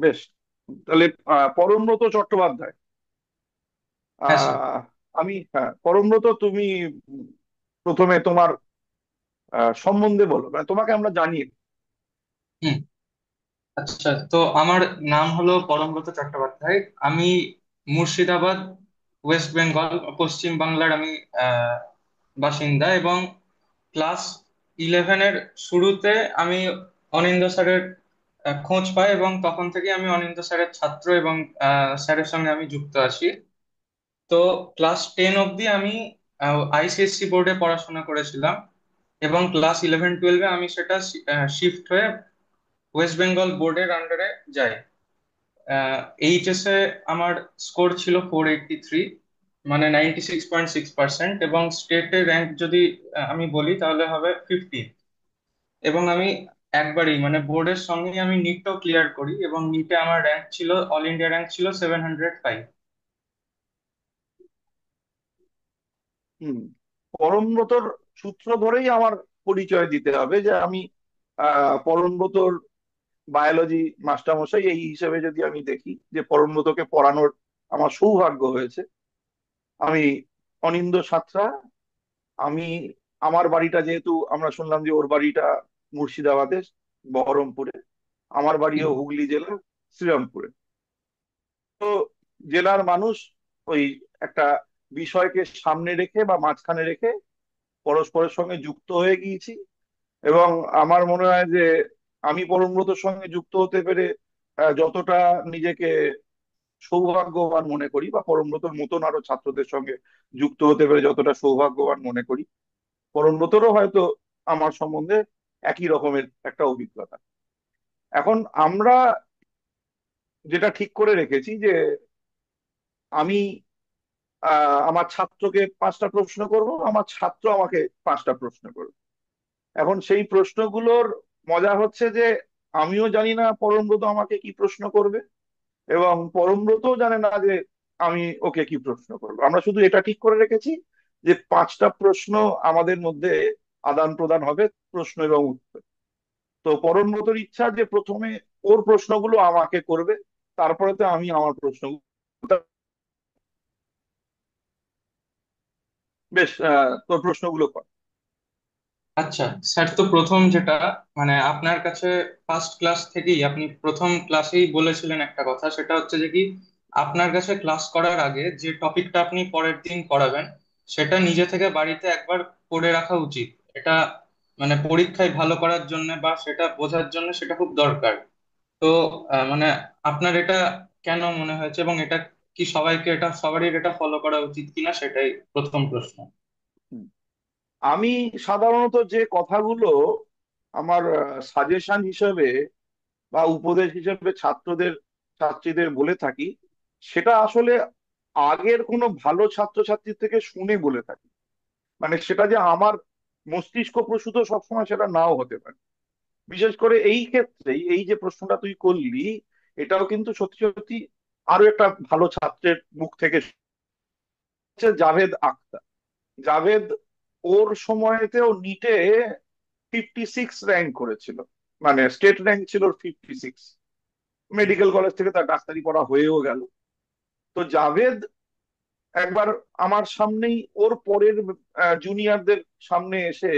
বেশ। তাহলে পরমব্রত চট্টোপাধ্যায়। হ্যাঁ স্যার। আহ আমি, হ্যাঁ, পরমব্রত, তুমি প্রথমে তোমার সম্বন্ধে বলো, মানে তোমাকে আমরা জানি। হুম। আচ্ছা, তো আমার নাম হলো পরমব্রত চট্টোপাধ্যায়। আমি মুর্শিদাবাদ, ওয়েস্ট বেঙ্গল, পশ্চিম বাংলার আমি আহ, বাসিন্দা। এবং ক্লাস ইলেভেনের শুরুতে আমি অনিন্দ্য স্যারের খোঁজ পাই, এবং তখন থেকে আমি অনিন্দ্য স্যারের ছাত্র, এবং স্যারের সঙ্গে আমি যুক্ত আছি। তো ক্লাস 10 অবধি আমি আইসিএসসি বোর্ডে পড়াশোনা করেছিলাম, এবং ক্লাস 11-12-এ আমি সেটা শিফট হয়ে ওয়েস্ট বেঙ্গল বোর্ডের আন্ডারে যাই। এইচএস এ আমার স্কোর ছিল 483, মানে 96.6%। এবং স্টেটে র্যাঙ্ক যদি আমি বলি তাহলে হবে 50। এবং আমি একবারই মানে বোর্ডের সঙ্গে আমি নিটটাও ক্লিয়ার করি, এবং নিটে আমার র্যাঙ্ক ছিল, অল ইন্ডিয়া র্যাঙ্ক ছিল 705। হুম। পরমব্রতর সূত্র ধরেই আমার পরিচয় দিতে হবে যে আমি পরমব্রতর বায়োলজি মাস্টারমশাই এই হিসেবে যদি আমি দেখি, যে পরমব্রতকে পড়ানোর আমার সৌভাগ্য হয়েছে। আমি অনিন্দ্য সাঁতরা। আমি, আমার বাড়িটা, যেহেতু আমরা শুনলাম যে ওর বাড়িটা মুর্শিদাবাদে, বহরমপুরে, আমার বাড়িও হুগলি জেলার শ্রীরামপুরে। তো জেলার মানুষ ওই একটা বিষয়কে সামনে রেখে বা মাঝখানে রেখে পরস্পরের সঙ্গে যুক্ত হয়ে গিয়েছি। এবং আমার মনে হয় যে আমি পরমব্রতর সঙ্গে যুক্ত হতে পেরে যতটা নিজেকে সৌভাগ্যবান মনে করি, বা পরমব্রতর মতন আরো ছাত্রদের সঙ্গে যুক্ত হতে পেরে যতটা সৌভাগ্যবান মনে করি, পরমব্রতরও হয়তো আমার সম্বন্ধে একই রকমের একটা অভিজ্ঞতা। এখন আমরা যেটা ঠিক করে রেখেছি যে আমি আমার ছাত্রকে 5টা প্রশ্ন করব, আমার ছাত্র আমাকে 5টা প্রশ্ন করবে। এখন সেই প্রশ্নগুলোর মজা হচ্ছে যে আমিও জানি না পরমব্রত আমাকে কি প্রশ্ন করবে, এবং পরমব্রতও জানে না যে আমি ওকে কি প্রশ্ন করবো। আমরা শুধু এটা ঠিক করে রেখেছি যে 5টা প্রশ্ন আমাদের মধ্যে আদান প্রদান হবে, প্রশ্ন এবং উত্তর। তো পরমব্রতর ইচ্ছা যে প্রথমে ওর প্রশ্নগুলো আমাকে করবে, তারপরে তো আমি আমার প্রশ্নগুলো। বেশ, তোর প্রশ্নগুলো কর। আচ্ছা স্যার, তো প্রথম যেটা, মানে আপনার কাছে ফার্স্ট ক্লাস থেকেই আপনি প্রথম ক্লাসেই বলেছিলেন একটা কথা, সেটা হচ্ছে যে কি আপনার কাছে ক্লাস করার আগে যে টপিকটা আপনি পরের দিন পড়াবেন সেটা নিজে থেকে বাড়িতে একবার পড়ে রাখা উচিত। এটা মানে পরীক্ষায় ভালো করার জন্য বা সেটা বোঝার জন্য সেটা খুব দরকার। তো মানে আপনার এটা কেন মনে হয়েছে, এবং এটা কি সবাইকে, এটা সবারই এটা ফলো করা উচিত কিনা, সেটাই প্রথম প্রশ্ন। হুম। আমি সাধারণত যে কথাগুলো আমার সাজেশন হিসেবে বা উপদেশ হিসেবে ছাত্রীদের বলে থাকি, সেটা আসলে আগের কোনো ভালো ছাত্রছাত্রীর থেকে শুনে বলে থাকি। মানে সেটা যে আমার মস্তিষ্ক প্রসূত সবসময় সেটা নাও হতে পারে। বিশেষ করে এই ক্ষেত্রেই, এই যে প্রশ্নটা তুই করলি, এটাও কিন্তু সত্যি সত্যি আরো একটা ভালো ছাত্রের মুখ থেকে হচ্ছে জাভেদ আখতার। জাভেদ ওর সময়তেও নিটে 56 র্যাঙ্ক করেছিল, মানে স্টেট র্যাঙ্ক ছিল 56। মেডিকেল কলেজ থেকে তার ডাক্তারি পড়া হয়েও গেল। তো জাভেদ একবার আমার সামনেই ওর পরের জুনিয়রদের সামনে এসে,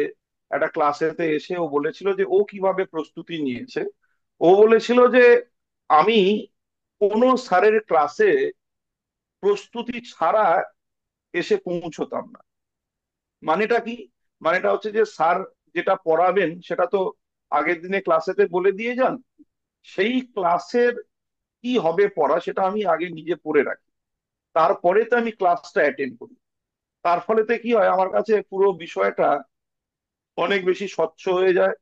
একটা ক্লাসেতে এসে ও বলেছিল যে ও কিভাবে প্রস্তুতি নিয়েছে। ও বলেছিল যে আমি কোনো স্যারের ক্লাসে প্রস্তুতি ছাড়া এসে পৌঁছতাম না। মানেটা কি? মানেটা হচ্ছে যে স্যার যেটা পড়াবেন সেটা তো আগের দিনে ক্লাসেতে বলে দিয়ে যান। সেই ক্লাসের কি হবে পড়া সেটা আমি আগে নিজে পড়ে রাখি, তারপরে তো আমি ক্লাসটা অ্যাটেন্ড করি। তার ফলেতে কি হয়, আমার কাছে পুরো বিষয়টা অনেক বেশি স্বচ্ছ হয়ে যায়,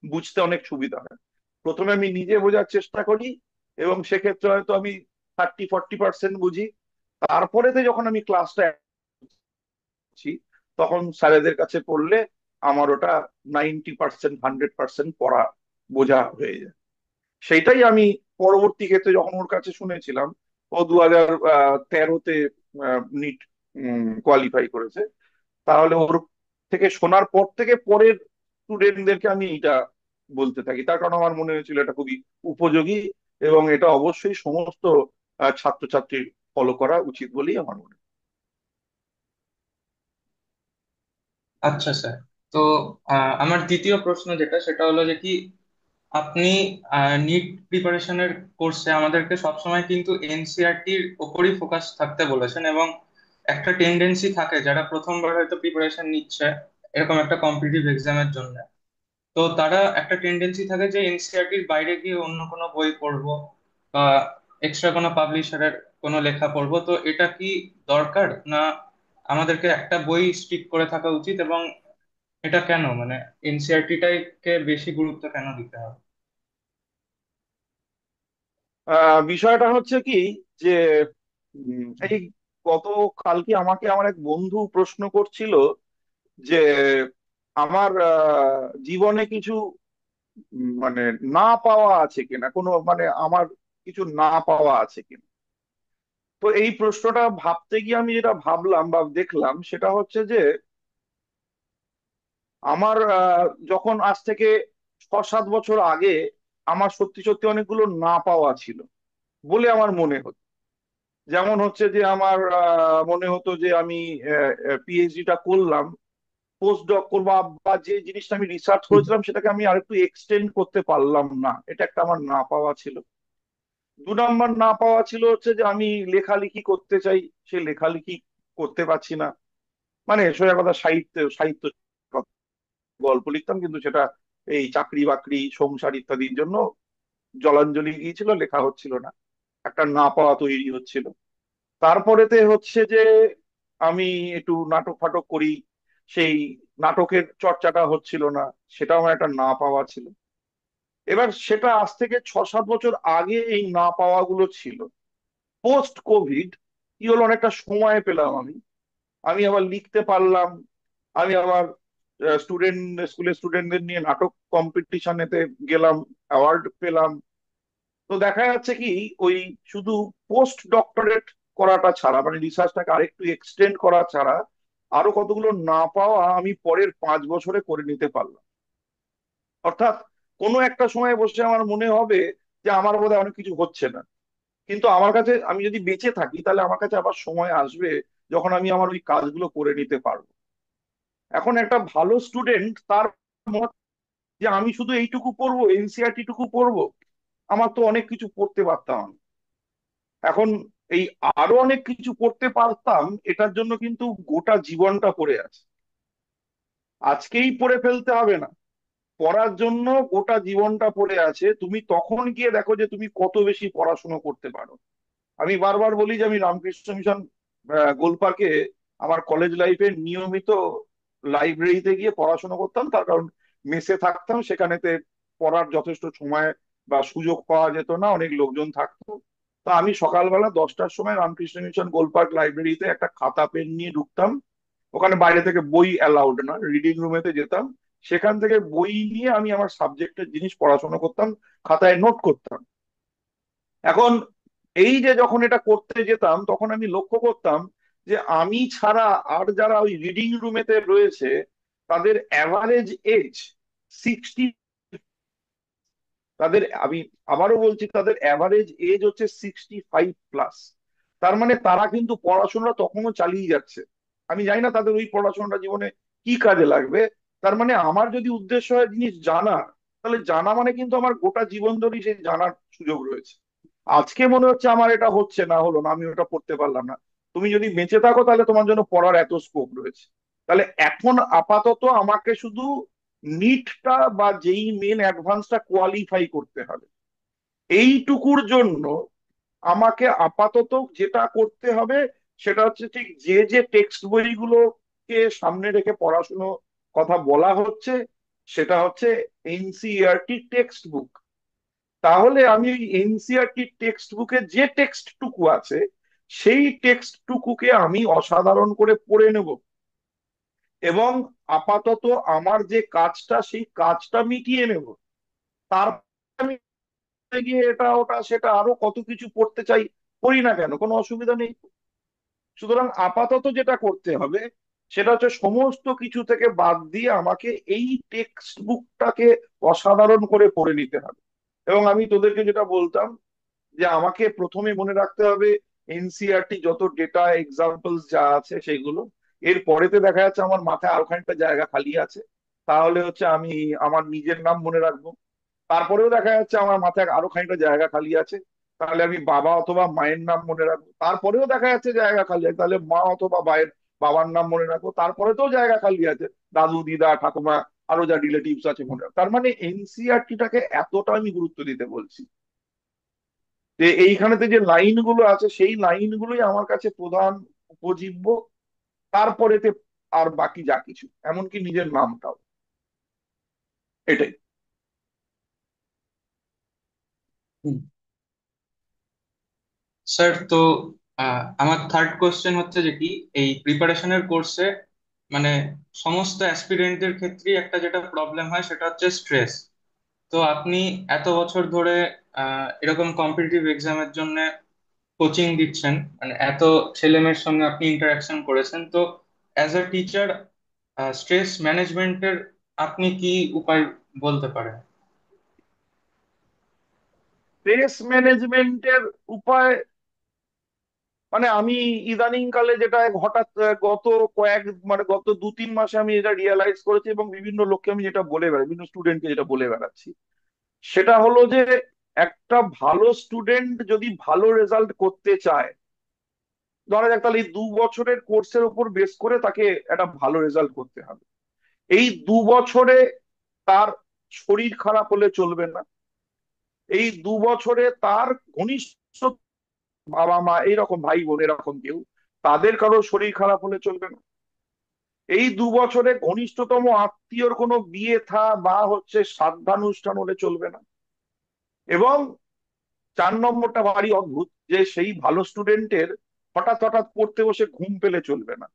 বুঝতে অনেক সুবিধা হয়। প্রথমে আমি নিজে বোঝার চেষ্টা করি, এবং সেক্ষেত্রে হয়তো আমি 30-40% বুঝি। তারপরেতে যখন আমি ক্লাসটা করছি, তখন স্যারেদের কাছে পড়লে আমার ওটা 90%, 100% পড়া বোঝা হয়ে যায়। সেইটাই আমি পরবর্তী ক্ষেত্রে যখন ওর কাছে শুনেছিলাম, ও 2013-তে নিট কোয়ালিফাই করেছে, তাহলে ওর থেকে শোনার পর থেকে পরের স্টুডেন্টদেরকে আমি এটা বলতে থাকি, তার কারণ আমার মনে হয়েছিল এটা খুবই উপযোগী এবং এটা অবশ্যই সমস্ত ছাত্রছাত্রীর ফলো করা উচিত বলেই আমার মনে হয়। আচ্ছা স্যার। তো আমার দ্বিতীয় প্রশ্ন যেটা সেটা হলো যে কি, আপনি নিট প্রিপারেশনের কোর্সে আমাদেরকে সবসময় কিন্তু এনসিআরটির ওপরই ফোকাস থাকতে বলেছেন, এবং একটা টেন্ডেন্সি থাকে যারা প্রথমবার হয়তো প্রিপারেশন নিচ্ছে এরকম একটা কম্পিটিটিভ এক্সামের জন্য, তো তারা একটা টেন্ডেন্সি থাকে যে এনসিআরটির বাইরে গিয়ে অন্য কোনো বই পড়বো বা এক্সট্রা কোনো পাবলিশারের কোনো লেখা পড়বো। তো এটা কি দরকার, না আমাদেরকে একটা বই স্টিক করে থাকা উচিত, এবং এটা কেন, মানে এনসিআরটিটাকে বেশি গুরুত্ব কেন দিতে হবে? বিষয়টা হচ্ছে কি, যে এই গত কালকে আমাকে আমার এক বন্ধু প্রশ্ন করছিল যে আমার জীবনে কিছু মানে না পাওয়া আছে কিনা, কোনো মানে আমার কিছু না পাওয়া আছে কিনা। তো এই প্রশ্নটা ভাবতে গিয়ে আমি যেটা ভাবলাম বা দেখলাম সেটা হচ্ছে যে আমার যখন আজ থেকে 6-7 বছর আগে আমার সত্যি সত্যি অনেকগুলো না পাওয়া ছিল বলে আমার মনে হতো। যেমন হচ্ছে যে আমার মনে হতো যে আমি পিএইচডিটা করলাম, পোস্ট ডক করবো, বা যে জিনিসটা আমি রিসার্চ হুম। করেছিলাম সেটাকে আমি আরেকটু এক্সটেন্ড করতে পারলাম না, এটা একটা আমার না পাওয়া ছিল। 2 নম্বর না পাওয়া ছিল হচ্ছে যে আমি লেখালেখি করতে চাই, সে লেখালেখি করতে পারছি না। মানে সোজা কথা, সাহিত্য সাহিত্য গল্প লিখতাম, কিন্তু সেটা এই চাকরি বাকরি সংসার ইত্যাদির জন্য জলাঞ্জলি গিয়েছিল, লেখা হচ্ছিল না, একটা না পাওয়া তৈরি হচ্ছিল। তারপরেতে হচ্ছে যে আমি একটু নাটক ফাটক করি, সেই নাটকের চর্চাটা হচ্ছিল না, সেটাও আমার একটা না পাওয়া ছিল। এবার সেটা আজ থেকে 6-7 বছর আগে এই না পাওয়া গুলো ছিল। পোস্ট কোভিড কি হলো, অনেকটা সময় পেলাম আমি, আমি আবার লিখতে পারলাম। আমি আমার স্কুলের স্টুডেন্টদের নিয়ে নাটক কম্পিটিশনেতে গেলাম, অ্যাওয়ার্ড পেলাম। তো দেখা যাচ্ছে কি, ওই শুধু পোস্ট ডক্টরেট করাটা ছাড়া, মানে রিসার্চটাকে আরেকটু এক্সটেন্ড করা ছাড়া, আরো কতগুলো না পাওয়া আমি পরের 5 বছরে করে নিতে পারলাম। অর্থাৎ কোনো একটা সময় বসে আমার মনে হবে যে আমার বোধহয় অনেক কিছু হচ্ছে না, কিন্তু আমার কাছে, আমি যদি বেঁচে থাকি তাহলে আমার কাছে আবার সময় আসবে যখন আমি আমার ওই কাজগুলো করে নিতে পারবো। এখন একটা ভালো স্টুডেন্ট তার মত যে আমি শুধু এইটুকু পড়বো, এনসিআরটি টুকু পড়বো, আমার তো অনেক কিছু পড়তে পারতাম আমি। এখন এই আরো অনেক কিছু করতে পারতাম, এটার জন্য কিন্তু গোটা জীবনটা পড়ে আছে। আজকেই পড়ে ফেলতে হবে না, পড়ার জন্য গোটা জীবনটা পড়ে আছে। তুমি তখন গিয়ে দেখো যে তুমি কত বেশি পড়াশুনো করতে পারো। আমি বারবার বলি যে আমি রামকৃষ্ণ মিশন গোলপার্কে আমার কলেজ লাইফে নিয়মিত লাইব্রেরিতে গিয়ে পড়াশোনা করতাম, তার কারণ মেসে থাকতাম, সেখানেতে পড়ার যথেষ্ট সময় বা সুযোগ পাওয়া যেত না, অনেক লোকজন থাকতো। তো আমি সকালবেলা 10টার সময় রামকৃষ্ণ মিশন গোলপার্ক লাইব্রেরিতে একটা খাতা পেন নিয়ে ঢুকতাম। ওখানে বাইরে থেকে বই অ্যালাউড না, রিডিং রুমেতে যেতাম, সেখান থেকে বই নিয়ে আমি আমার সাবজেক্টের জিনিস পড়াশোনা করতাম, খাতায় নোট করতাম। এখন এই যে যখন এটা করতে যেতাম তখন আমি লক্ষ্য করতাম যে আমি ছাড়া আর যারা ওই রিডিং রুমেতে রয়েছে তাদের অ্যাভারেজ এজ 60। তাদের, আমি আবারও বলছি, তাদের অ্যাভারেজ এজ হচ্ছে 65+। তার মানে তারা কিন্তু পড়াশোনা তখনও চালিয়ে যাচ্ছে। আমি জানি না তাদের ওই পড়াশোনাটা জীবনে কি কাজে লাগবে। তার মানে আমার যদি উদ্দেশ্য হয় জিনিস জানা, তাহলে জানা মানে কিন্তু আমার গোটা জীবন ধরেই সেই জানার সুযোগ রয়েছে। আজকে মনে হচ্ছে আমার এটা হচ্ছে না, হলো না, আমি ওটা পড়তে পারলাম না। তুমি যদি বেঁচে থাকো তাহলে তোমার জন্য পড়ার এত স্কোপ রয়েছে। তাহলে এখন আপাতত আমাকে শুধু নিটটা বা যেই মেন অ্যাডভান্সটা কোয়ালিফাই করতে হবে, এইটুকুর জন্য আমাকে আপাতত যেটা করতে হবে সেটা হচ্ছে ঠিক যে যে টেক্সট বইগুলোকে সামনে রেখে পড়াশুনো কথা বলা হচ্ছে, সেটা হচ্ছে এনসিইআরটি টেক্সট বুক। তাহলে আমি ওই এনসিইআরটি টেক্সট বুকে যে টেক্সট টুকু আছে সেই টেক্সট টুকুকে আমি অসাধারণ করে পড়ে নেব, এবং আপাতত আমার যে কাজটা সেই কাজটা মিটিয়ে নেব। তারপর আমি গিয়ে এটা ওটা সেটা আরো কত কিছু পড়তে চাই, পড়ি না কেন, কোনো অসুবিধা নেই। সুতরাং আপাতত যেটা করতে হবে সেটা হচ্ছে সমস্ত কিছু থেকে বাদ দিয়ে আমাকে এই টেক্সট বুকটাকে অসাধারণ করে পড়ে নিতে হবে। এবং আমি তোদেরকে যেটা বলতাম, যে আমাকে প্রথমে মনে রাখতে হবে এনসিইআরটি যত ডেটা এক্সাম্পলস যা আছে সেগুলো। এর পরেতে দেখা যাচ্ছে আমার মাথায় আরো খানিকটা জায়গা খালি আছে, তাহলে হচ্ছে আমি আমার নিজের নাম মনে রাখবো। তারপরেও দেখা যাচ্ছে আমার মাথায় আরো খানিকটা জায়গা খালি আছে, তাহলে আমি বাবা অথবা মায়ের নাম মনে রাখবো। তারপরেও দেখা যাচ্ছে জায়গা খালি আছে, তাহলে মা অথবা বাবার নাম মনে রাখবো। তারপরে তো জায়গা খালি আছে, দাদু দিদা ঠাকুমা আরো যা রিলেটিভস আছে মনে রাখবো। তার মানে এনসিইআরটিটাকে এতটা আমি গুরুত্ব দিতে বলছি যে এইখানেতে যে লাইনগুলো আছে সেই লাইনগুলোই আমার কাছে প্রধান উপজীব্য, তারপরেতে আর বাকি যা কিছু, এমনকি নিজের নামটাও। এটাই। স্যার, তো আমার থার্ড কোশ্চেন হচ্ছে যে কি, এই প্রিপারেশনের কোর্সে মানে সমস্ত অ্যাসপিরেন্টদের ক্ষেত্রেই একটা যেটা প্রবলেম হয় সেটা হচ্ছে স্ট্রেস। তো আপনি এত বছর ধরে এরকম কম্পিটিটিভ এক্সামের জন্য কোচিং দিচ্ছেন, মানে এত ছেলেমেয়ের সঙ্গে আপনি ইন্টারাকশন করেছেন, তো অ্যাজ আ টিচার স্ট্রেস ম্যানেজমেন্টের আপনি কি উপায় বলতে পারেন? স্ট্রেস ম্যানেজমেন্টের উপায় মানে আমি ইদানিং কালে যেটা হঠাৎ গত গত 2-3 মাসে আমি এটা রিয়েলাইজ করেছি এবং বিভিন্ন লোককে আমি যেটা বলে বেড়াই, বিভিন্ন স্টুডেন্টকে যেটা বলে বেড়াচ্ছি, সেটা হলো যে একটা ভালো স্টুডেন্ট যদি ভালো রেজাল্ট করতে চায়, ধরা যাক, তাহলে এই 2 বছরের কোর্সের উপর বেস করে তাকে একটা ভালো রেজাল্ট করতে হবে। এই 2 বছরে তার শরীর খারাপ হলে চলবে না। এই 2 বছরে তার ঘনিষ্ঠ বাবা মা এইরকম ভাই বোন এরকম কেউ, তাদের কারো শরীর খারাপ হলে চলবে না। এই 2 বছরে ঘনিষ্ঠতম আত্মীয়র কোনো বিয়ে থা বা হচ্ছে শ্রাদ্ধানুষ্ঠান হলে চলবে না। এবং 4 নম্বরটা ভারী অদ্ভুত, যে সেই ভালো স্টুডেন্টের হঠাৎ হঠাৎ পড়তে বসে ঘুম পেলে চলবে না।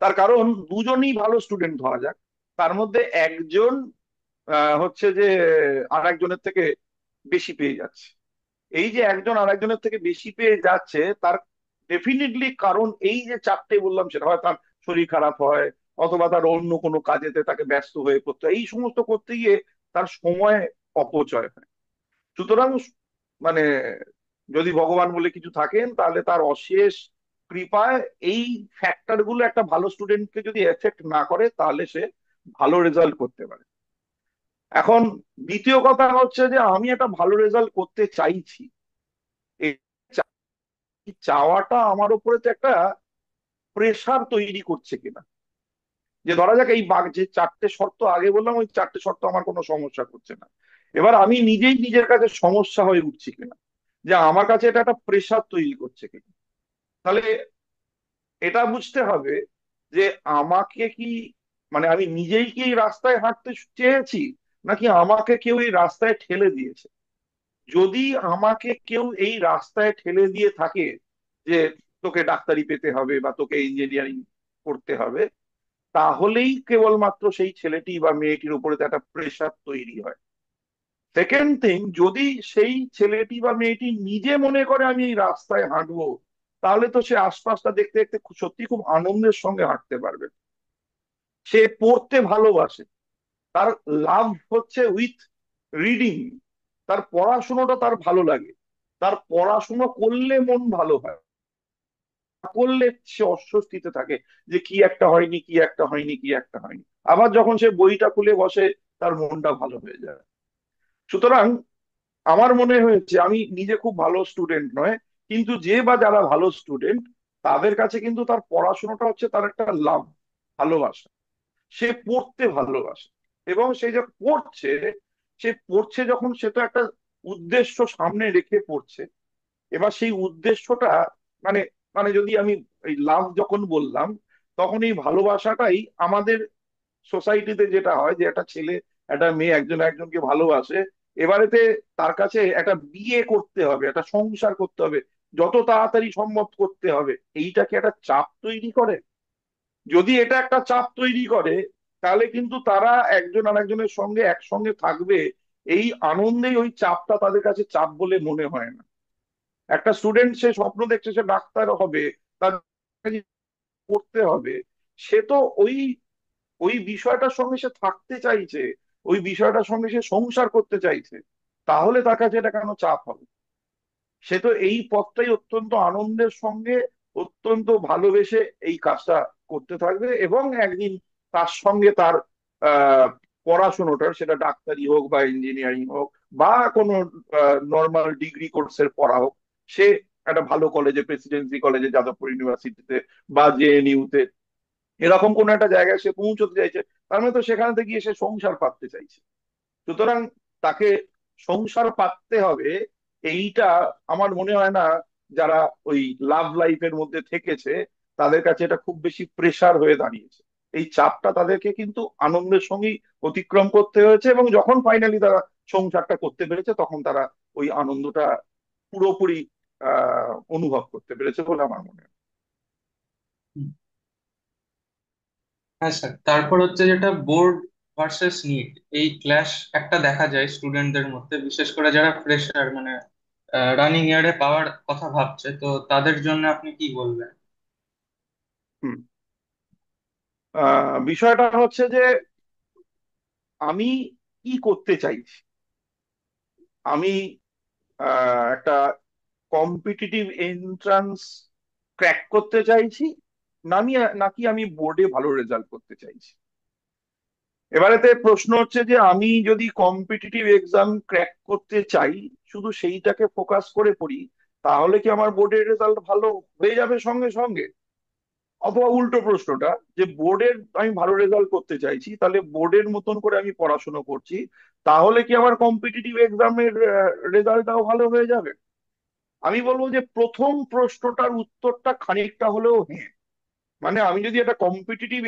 তার কারণ দুজনই ভালো স্টুডেন্ট ধরা যাক, তার মধ্যে একজন হচ্ছে যে আর একজনের থেকে বেশি পেয়ে যাচ্ছে। এই যে একজন আর একজনের থেকে বেশি পেয়ে যাচ্ছে, তার ডেফিনেটলি কারণ এই যে চারটে বললাম, সেটা হয় তার শরীর খারাপ হয়, অথবা তার অন্য কোনো কাজেতে তাকে ব্যস্ত হয়ে করতে হয়, এই সমস্ত করতে গিয়ে তার সময় অপচয় হয়। সুতরাং মানে যদি ভগবান বলে কিছু থাকেন, তাহলে তার অশেষ কৃপায় এই ফ্যাক্টর গুলো একটা ভালো স্টুডেন্টকে যদি এফেক্ট না করে, তাহলে সে ভালো রেজাল্ট করতে পারে। এখন দ্বিতীয় কথা হচ্ছে যে আমি একটা ভালো রেজাল্ট করতে চাইছি, এই চাওয়াটা আমার উপরে তো একটা প্রেসার তৈরি করছে কিনা। যে ধরা যাক এই যে চারটে শর্ত আগে বললাম, ওই চারটে শর্ত আমার কোনো সমস্যা করছে না, এবার আমি নিজেই নিজের কাছে সমস্যা হয়ে উঠছি কিনা, যে আমার কাছে এটা একটা প্রেসার তৈরি করছে কিনা। তাহলে এটা বুঝতে হবে যে আমাকে কি মানে আমি নিজেই কি এই রাস্তায় হাঁটতে চেয়েছি, নাকি আমাকে কেউ এই রাস্তায় ঠেলে দিয়েছে। যদি আমাকে কেউ এই রাস্তায় ঠেলে দিয়ে থাকে যে তোকে ডাক্তারি পেতে হবে বা তোকে ইঞ্জিনিয়ারিং করতে হবে, তাহলেই কেবলমাত্র সেই ছেলেটি বা মেয়েটির উপরে তো একটা প্রেশার তৈরি হয়। সেকেন্ড থিং, যদি সেই ছেলেটি বা মেয়েটি নিজে মনে করে আমি এই রাস্তায় হাঁটবো, তাহলে তো সে আশপাশটা দেখতে দেখতে সত্যি খুব আনন্দের সঙ্গে হাঁটতে পারবে। সে পড়তে ভালোবাসে, তার লাভ হচ্ছে উইথ রিডিং, তার পড়াশুনোটা তার ভালো লাগে, তার পড়াশুনো করলে মন ভালো হয়, না করলে সে অস্বস্তিতে থাকে যে কি একটা হয়নি, কি একটা হয়নি, কি একটা হয়নি। আবার যখন সে বইটা খুলে বসে, তার মনটা ভালো হয়ে যায়। সুতরাং আমার মনে হয়েছে, আমি নিজে খুব ভালো স্টুডেন্ট নয়, কিন্তু যে বা যারা ভালো স্টুডেন্ট, তাদের কাছে কিন্তু তার পড়াশোনাটা হচ্ছে তার একটা লাভ, ভালোবাসা। সে পড়তে ভালোবাসে, এবং সে যে পড়ছে, সে পড়ছে যখন, সে তো একটা উদ্দেশ্য সামনে রেখে পড়ছে। এবার সেই উদ্দেশ্যটা মানে মানে যদি আমি এই লাভ যখন বললাম, তখন এই ভালোবাসাটাই আমাদের সোসাইটিতে যেটা হয়, যে একটা ছেলে একটা মেয়ে একজন একজনকে ভালোবাসে, এবারেতে তার কাছে একটা বিয়ে করতে হবে, একটা সংসার করতে হবে, যত তাড়াতাড়ি সম্ভব করতে হবে, এইটাকে একটা চাপ তৈরি করে। যদি এটা একটা চাপ তৈরি করে, তাহলে কিন্তু তারা একজন আরেকজনের সঙ্গে একসঙ্গে থাকবে, এই আনন্দেই ওই চাপটা তাদের কাছে চাপ বলে মনে হয় না। একটা স্টুডেন্ট সে স্বপ্ন দেখছে সে ডাক্তার হবে, তার পড়তে হবে, সে তো ওই ওই বিষয়টার সঙ্গে সে থাকতে চাইছে, ওই বিষয়টার সঙ্গে সে সংসার করতে চাইছে। তাহলে তার কাছে এটা কেন চাপ হবে? সে তো এই পথটাই অত্যন্ত আনন্দের সঙ্গে, অত্যন্ত ভালোবেসে এই কাজটা করতে থাকবে, এবং একদিন তার সঙ্গে তার আহ পড়াশোনাটার, সেটা ডাক্তারি হোক বা ইঞ্জিনিয়ারিং হোক বা কোনো নর্মাল ডিগ্রি কোর্সের পড়া হোক, সে একটা ভালো কলেজে, প্রেসিডেন্সি কলেজে, যাদবপুর ইউনিভার্সিটিতে বা জেএনইউ তে, এরকম কোন একটা জায়গায় সে পৌঁছতে চাইছে। তার মানে তো সেখানে থেকে গিয়ে সে সংসার পাততে চাইছে। সুতরাং তাকে সংসার পাততে হবে, এইটা আমার মনে হয় না যারা ওই লাভ লাইফের মধ্যে থেকেছে তাদের কাছে এটা খুব বেশি প্রেসার হয়ে দাঁড়িয়েছে। এই চাপটা তাদেরকে কিন্তু আনন্দের সঙ্গেই অতিক্রম করতে হয়েছে, এবং যখন ফাইনালি তারা সংসারটা করতে পেরেছে তখন তারা ওই আনন্দটা পুরোপুরি অনুভব করতে পেরেছে বলে আমার মনে হয়। হুম। হ্যাঁ স্যার, তারপর হচ্ছে যেটা বোর্ড ভার্সেস নিট, এই ক্ল্যাশ একটা দেখা যায় স্টুডেন্টদের মধ্যে, বিশেষ করে যারা ফ্রেশার, মানে রানিং ইয়ারে পাওয়ার কথা ভাবছে, তো তাদের জন্য আপনি কি বলবেন? হুম। বিষয়টা হচ্ছে যে আমি কি করতে চাইছি। আমি একটা কম্পিটিটিভ এন্ট্রান্স ক্র্যাক করতে চাইছি, নাকি আমি বোর্ডে ভালো রেজাল্ট করতে চাইছি। এবারেতে প্রশ্ন হচ্ছে যে আমি যদি কম্পিটিটিভ এক্সাম ক্র্যাক করতে চাই, শুধু সেইটাকে ফোকাস করে পড়ি, তাহলে কি আমার বোর্ডের রেজাল্ট ভালো হয়ে যাবে সঙ্গে সঙ্গে? অথবা উল্টো প্রশ্নটা, যে বোর্ডের আমি ভালো রেজাল্ট করতে চাইছি, তাহলে বোর্ডের মতন করে আমি পড়াশোনা করছি, তাহলে কি আমার কম্পিটিটিভ এক্সামের রেজাল্টটাও ভালো হয়ে যাবে? আমি বলবো যে প্রথম প্রশ্নটার উত্তরটা খানিকটা হলেও হ্যাঁ। মানে আমি যদি একটা কম্পিটিটিভ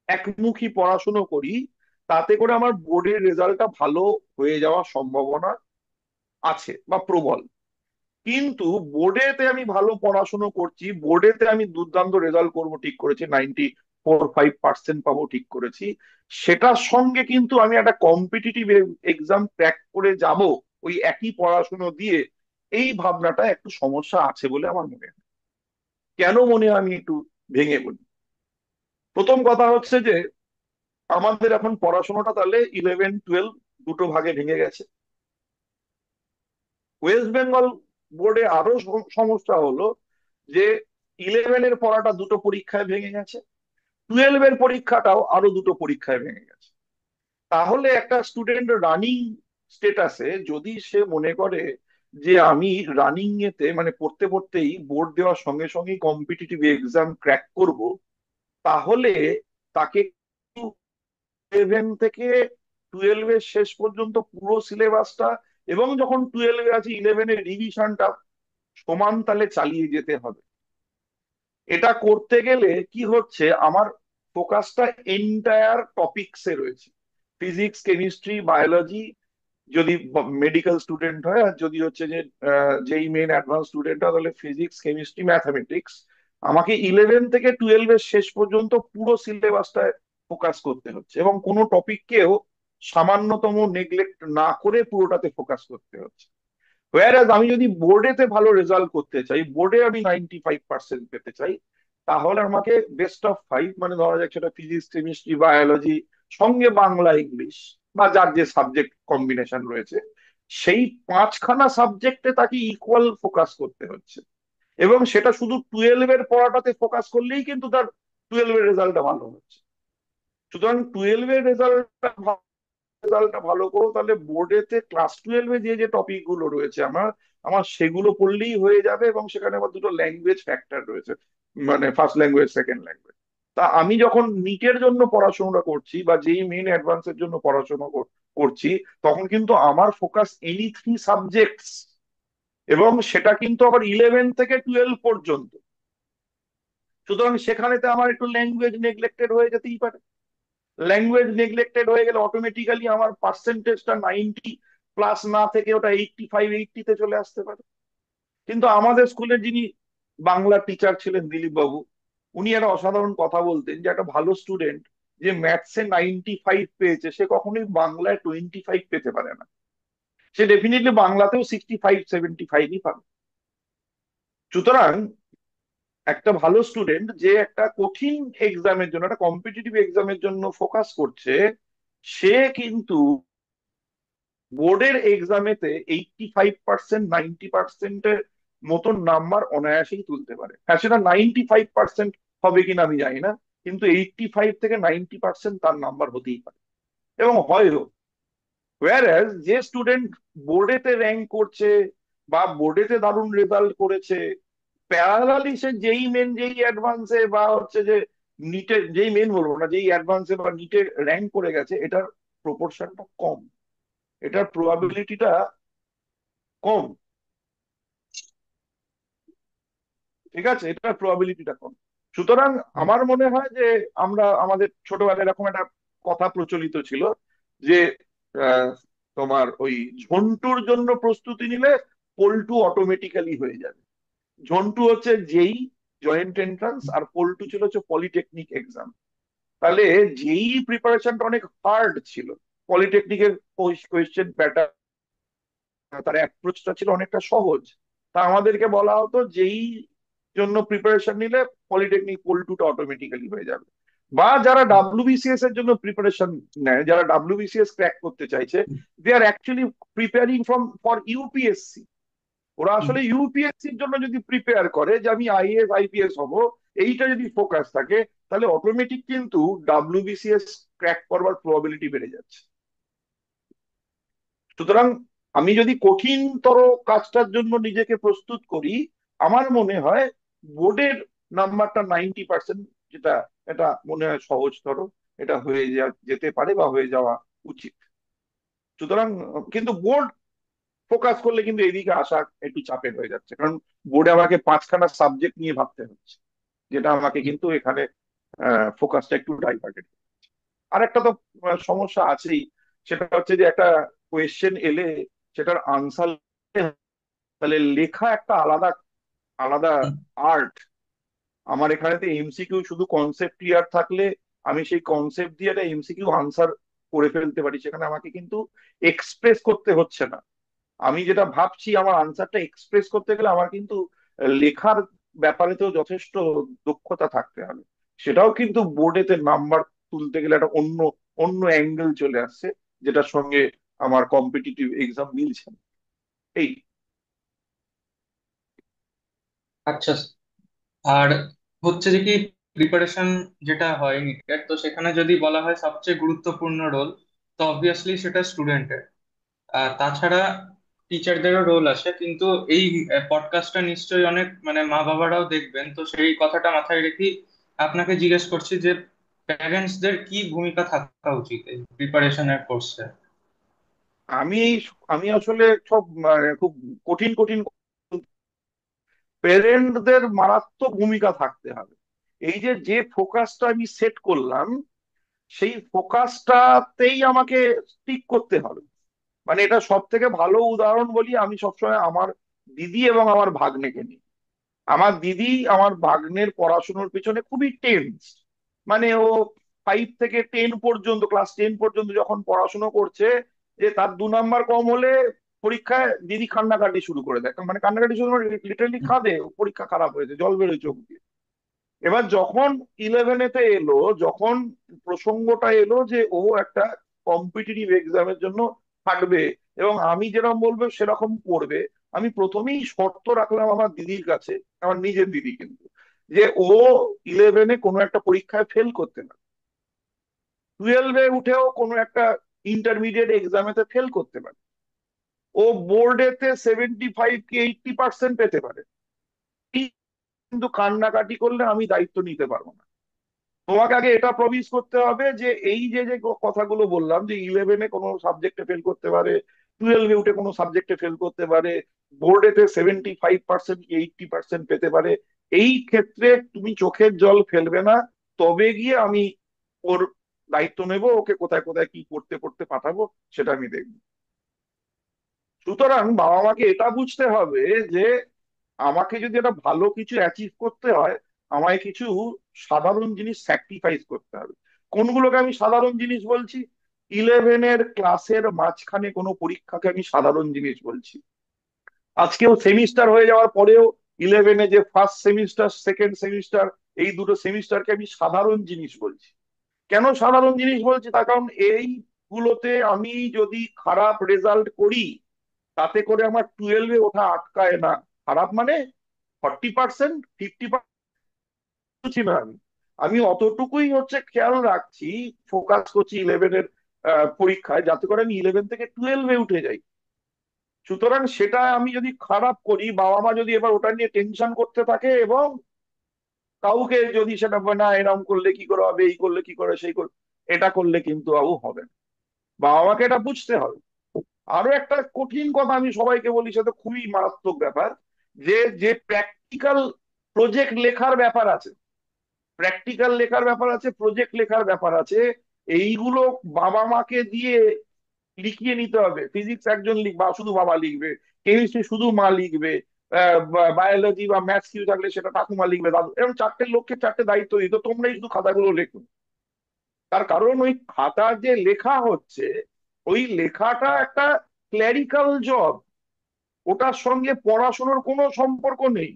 একমুখী পড়াশুনো করি, তাতে করে আমার বোর্ডের রেজাল্টটা ভালো হয়ে যাওয়ার সম্ভাবনা আছে বা প্রবল। কিন্তু বোর্ডেতে আমি ভালো পড়াশুনো করছি, বোর্ডেতে আমি দুর্দান্ত রেজাল্ট করব ঠিক করেছি, 94-95% পাবো ঠিক করেছি, সেটার সঙ্গে কিন্তু আমি একটা কম্পিটিটিভ এক্সাম ক্র্যাক করে যাব ওই একই পড়াশুনো দিয়ে, এই ভাবনাটা একটু সমস্যা আছে বলে আমার মনে হয়। কেন মনে হয় আমি একটু ভেঙে বলি। প্রথম কথা হচ্ছে যে আমাদের এখন পড়াশোনাটা তাহলে 11-12 দুটো ভাগে ভেঙে গেছে। ওয়েস্ট বেঙ্গল বোর্ডে আরো সমস্যা হলো যে 11-এর পড়াটা দুটো পরীক্ষায় ভেঙে গেছে, 12-এর পরীক্ষাটাও আরো দুটো পরীক্ষায় ভেঙে গেছে। তাহলে একটা স্টুডেন্ট রানিং স্টেটাসে যদি সে মনে করে যে আমি রানিং এতে মানে পড়তে পড়তেই বোর্ড দেওয়ার সঙ্গে সঙ্গে কম্পিটিটিভ এক্সাম ক্র্যাক করব, তাহলে তাকে 11 থেকে 12-এর শেষ পর্যন্ত পুরো সিলেবাসটা, এবং যখন 12-এ আছে 11-এর রিভিশনটা সমান তালে চালিয়ে যেতে হবে। এটা করতে গেলে কি হচ্ছে, আমার ফোকাসটা এন্টায়ার টপিকসে রয়েছে, ফিজিক্স, কেমিস্ট্রি, বায়োলজি, যদি মেডিকেল স্টুডেন্ট হয়, আর যদি হচ্ছে যে যেই মেন অ্যাডভান্স স্টুডেন্ট হয় তাহলে ফিজিক্স, কেমিস্ট্রি, ম্যাথামেটিক্স। আমাকে 11 থেকে 12-এর শেষ পর্যন্ত পুরো সিলেবাসটায় ফোকাস করতে হচ্ছে, এবং কোনো টপিককেও সামান্যতম নেগলেক্ট না করে পুরোটাতে ফোকাস করতে হচ্ছে। হোয়ারাজ আমি যদি বোর্ডেতে ভালো রেজাল্ট করতে চাই, বোর্ডে আমি 95% পেতে চাই, তাহলে আমাকে বেস্ট অফ ফাইভ, মানে ধরা যাক সেটা ফিজিক্স, কেমিস্ট্রি, বায়োলজি, সঙ্গে বাংলা, ইংলিশ বা যার যে সাবজেক্ট কম্বিনেশন রয়েছে, সেই পাঁচখানা সাবজেক্টে তাকে ইকুয়াল ফোকাস করতে হচ্ছে। এবং সেটা শুধু 12-এর পড়াটাতে ফোকাস করলেই কিন্তু তার 12-এর রেজাল্টটা ভালো হচ্ছে। সুতরাং 12-এর রেজাল্টটা ভালো করো, তাহলে বোর্ডেতে ক্লাস 12-এ যে যে টপিক গুলো রয়েছে আমার আমার সেগুলো পড়লেই হয়ে যাবে, এবং সেখানে আবার দুটো ল্যাঙ্গুয়েজ ফ্যাক্টর রয়েছে, মানে ফার্স্ট ল্যাঙ্গুয়েজ, সেকেন্ড ল্যাঙ্গুয়েজ। তা আমি যখন নিটের জন্য পড়াশোনা করছি বা যেই মেইন অ্যাডভান্সের জন্য পড়াশোনা করছি, তখন কিন্তু আমার ফোকাস এনি 3 সাবজেক্টস, এবং সেটা কিন্তু আবার 11 থেকে 12 পর্যন্ত। সুতরাং সেখানেতে আমার একটু ল্যাঙ্গুয়েজ নেগলেক্টেড হয়ে যেতেই পারে। ল্যাঙ্গুয়েজ নেগলেক্টেড হয়ে গেলে অটোমেটিক্যালি আমার পার্সেন্টেজটা 90+ না থেকে ওটা 85-80-তে চলে আসতে পারে। কিন্তু আমাদের স্কুলের যিনি বাংলা টিচার ছিলেন, দিলীপ বাবু, উনি একটা অসাধারণ কথা বলতেন যে একটা ভালো স্টুডেন্ট যে ম্যাথসে 95 পেয়েছে, সে কখনোই বাংলায় 25 পেতে পারে না। সে ডেফিনেটলি বাংলাতেও 65-75-ই পাবে। সুতরাং একটা ভালো স্টুডেন্ট যে একটা কঠিন এক্সামের জন্য, একটা কম্পিটিটিভ এক্সামের জন্য ফোকাস করছে, সে কিন্তু বোর্ডের এক্সামেতে 85%, 90%-এর মতন নাম্বার অনায়াসেই তুলতে পারে। হ্যাঁ, সেটা 95% হবে কিনা আমি জানি না, কিন্তু 85 থেকে 90% তার নাম্বার হতেই পারে, এবং হয়ও। ওয়ারাজ যে স্টুডেন্ট বোর্ডেতে র্যাঙ্ক করছে বা বোর্ডেতে দারুণ রেজাল্ট করেছে, প্যারালালি সে যেই মেন যেই অ্যাডভান্সে বা হচ্ছে যে নিটে, যেই মেন বলবো না, যেই অ্যাডভান্সে বা নিটে র্যাঙ্ক করে গেছে, এটার প্রপোর্শনটা কম, এটার প্রবাবিলিটিটা কম। ঠিক আছে, এটার প্রবাবিলিটিটা কম। সুতরাং আমার মনে হয় যে আমরা আমাদের ছোটবেলায় এরকম একটা কথা প্রচলিত ছিল যে আহ, তোমার ওই ঝন্টুর জন্য প্রস্তুতি নিলে পল্টু অটোমেটিক্যালি হয়ে যাবে। ঝন্টু হচ্ছে যেই জয়েন্ট এন্ট্রান্স, আর পল্টু ছিল হচ্ছে পলিটেকনিক এক্সাম। তাহলে যেই প্রিপারেশনটা অনেক হার্ড ছিল, পলিটেকনিকের কোয়েশ্চেন প্যাটার্ন, তার অ্যাপ্রোচটা ছিল অনেকটা সহজ। তা আমাদেরকে বলা হতো যেই জন্য প্রিপারেশন নিলে পলিটেকনিক পল্টুটা অটোমেটিক্যালি হয়ে যাবে। বা যারা ডাব্লিউবিসিএস এর জন্য প্রিপারেশন নেয়, যারা ডাব্লিউবিসিএস ক্র্যাক করতে চাইছে, দে আর অ্যাকচুয়ালি প্রিপেয়ারিং ফর ইউপিএসসি। ওরা আসলে ইউপিএসসির জন্য যদি প্রিপেয়ার করে যে আমি আইএএস আইপিএস হব, এইটা যদি ফোকাস থাকে, তাহলে অটোমেটিক কিন্তু ডাব্লিউবিসিএস ক্র্যাক করবার প্রবাবিলিটি বেড়ে যাচ্ছে। সুতরাং আমি যদি কঠিনতর কাজটার জন্য নিজেকে প্রস্তুত করি, আমার মনে হয় বোর্ডের নাম্বারটা 90%, যেটা এটা মনে হয় সহজতর, এটা হয়ে যেতে পারে বা হয়ে যাওয়া উচিত। সুতরাং কিন্তু বোর্ড ফোকাস করলে কিন্তু এদিকে আসা একটু চাপের হয়ে যাচ্ছে, কারণ বোর্ডে আমাকে 5খানা সাবজেক্ট নিয়ে ভাবতে হচ্ছে, যেটা আমাকে কিন্তু এখানে ফোকাসটা একটু ডাইভার্টেড। আর একটা তো সমস্যা আছেই, সেটা হচ্ছে যে একটা কোয়েশ্চেন এলে সেটার আনসার, তাহলে লেখা একটা আলাদা আলাদা আর্ট। আমার এখানেতে এমসিকিউ শুধু কনসেপ্ট ক্লিয়ার থাকলে আমি সেই কনসেপ্ট দিয়ে একটা এমসিকিউ আনসার করে ফেলতে পারি, সেখানে আমাকে কিন্তু এক্সপ্রেস করতে হচ্ছে না। আমি যেটা ভাবছি আমার আনসারটা এক্সপ্রেস করতে গেলে আমার কিন্তু লেখার ব্যাপারে তো যথেষ্ট দক্ষতা থাকতে হবে। সেটাও কিন্তু বোর্ডেতে নাম্বার তুলতে গেলে একটা অন্য অন্য অ্যাঙ্গেল চলে আসছে, যেটার সঙ্গে আমার কম্পিটিটিভ এক্সাম মিলছে না। এই আচ্ছা, আর হচ্ছে যে কি প্রিপারেশন যেটা হয় নিটের, তো সেখানে যদি বলা হয় সবচেয়ে গুরুত্বপূর্ণ রোল, তো অবভিয়াসলি সেটা স্টুডেন্টের। আর তাছাড়া টিচারদেরও রোল আছে, কিন্তু এই পডকাস্টটা নিশ্চয়ই অনেক মানে মা বাবারাও দেখবেন, তো সেই কথাটা মাথায় রেখে আপনাকে জিজ্ঞেস করছি যে প্যারেন্টসদের কি ভূমিকা থাকা উচিত এই প্রিপারেশনের কোর্সে। আমি আমি আসলে সব খুব কঠিন কঠিন, পেরেন্টদের মারাত্মক ভূমিকা থাকতে হবে। এই যে যে ফোকাসটা আমি সেট করলাম, সেই ফোকাসটাতেই আমাকে স্টিক করতে হবে। মানে এটা সব থেকে ভালো উদাহরণ বলি, আমি সবসময় আমার দিদি এবং আমার ভাগ্নেকে নিই। আমার দিদি আমার ভাগ্নের পড়াশোনার পিছনে খুবই টেন্স। মানে ও 5 থেকে 10 পর্যন্ত, ক্লাস 10 পর্যন্ত যখন পড়াশোনা করছে, যে তার 2 নাম্বার কম হলে পরীক্ষায় দিদি কান্নাকাটি শুরু করে দেয়, মানে কান্নাকাটি শুরু করে, লিটারালি কাঁদে, পরীক্ষা খারাপ হয়েছে, জল বেরোয় চোখ দিয়ে। এবার যখন ইলেভেনেতে এলো, যখন প্রসঙ্গটা এলো যে ও একটা কম্পিটিটিভ এক্সামের জন্য থাকবে এবং আমি যেরকম বলবো সেরকম করবে, আমি প্রথমেই শর্ত রাখলাম আমার দিদির কাছে, আমার নিজের দিদি কিন্তু, যে ও ইলেভেনে কোনো একটা পরীক্ষায় ফেল করতে না, 12-এ উঠেও কোনো একটা ইন্টারমিডিয়েট এক্সামেতে ফেল করতে পারে, ও বোর্ডেতে 75 কি 80% পেতে পারে, কিন্তু কান্নাকাটি করলে আমি দায়িত্ব নিতে পারবো না। তোমাকে আগে এটা প্রমিস করতে হবে যে এই যে যে কথাগুলো বললাম, যে ইলেভেনে কোনো সাবজেক্টে ফেল করতে পারে, 12-এ উঠে কোনো সাবজেক্টে ফেল করতে পারে, বোর্ডেতে 75% কি 80% পেতে পারে, এই ক্ষেত্রে তুমি চোখের জল ফেলবে না। তবে গিয়ে আমি ওর দায়িত্ব নেব, ওকে কোথায় কোথায় কি করতে করতে পাঠাবো সেটা আমি দেখবো। সুতরাং বাবা মাকে এটা বুঝতে হবে যে আমাকে যদি একটা ভালো কিছু অ্যাচিভ করতে হয়, আমায় কিছু সাধারণ জিনিস স্যাক্রিফাইস করতে হবে। কোনগুলোকে আমি সাধারণ জিনিস বলছি? ইলেভেনের ক্লাসের মাঝখানে কোনো পরীক্ষাকে আমি সাধারণ জিনিস বলছি। আজকেও সেমিস্টার হয়ে যাওয়ার পরেও ইলেভেনে যে ফার্স্ট সেমিস্টার, সেকেন্ড সেমিস্টার, এই দুটো সেমিস্টারকে আমি সাধারণ জিনিস বলছি। কেন সাধারণ জিনিস বলছি, তার কারণ এই গুলোতে আমি যদি খারাপ রেজাল্ট করি, তাতে করে আমার 12-এ ওঠা আটকায় না। খারাপ মানে 40%, 50% ছিল আমি। আমি অতটুকুই হচ্ছে খেয়াল রাখছি, ফোকাস করছি 11-এর পরীক্ষায়, যাতে করে আমি 11 থেকে 12-এ উঠে যাই। সুতরাং সেটা আমি যদি খারাপ করি, বাবা মা যদি এবার ওটা নিয়ে টেনশন করতে থাকে, এবং কাউকে যদি সেটা বলে, না এরকম করলে কি করে হবে, এই করলে কি করে, সেই করলে, এটা করলে কিন্তু বাবু হবে না। বাবা মাকে এটা বুঝতে হবে। আরো একটা কঠিন কথা আমি সবাইকে বলি, সেটা খুবই মারাত্মক ব্যাপার, যে যে প্র্যাকটিক্যাল প্রজেক্ট লেখার ব্যাপার আছে, প্র্যাকটিক্যাল লেখার ব্যাপার আছে, প্রজেক্ট লেখার ব্যাপার আছে, এইগুলো বাবা মাকে দিয়ে লিখিয়ে নিতে হবে। ফিজিক্স একজন লিখবা, শুধু বাবা লিখবে। কেমিস্ট্রি শুধু মা লিখবে। বায়োলজি বা ম্যাথস কিছু থাকলে সেটা ঠাকুমা লিখবে, দাদু, এরকম চারটে লোককে চারটে দায়িত্ব দিত, তোমরাই শুধু খাতাগুলো লেখো। তার কারণ ওই খাতার যে লেখা হচ্ছে, ওই লেখাটা একটা ক্ল্যারিক্যাল জব, ওটার সঙ্গে পড়াশোনার কোনো সম্পর্ক নেই।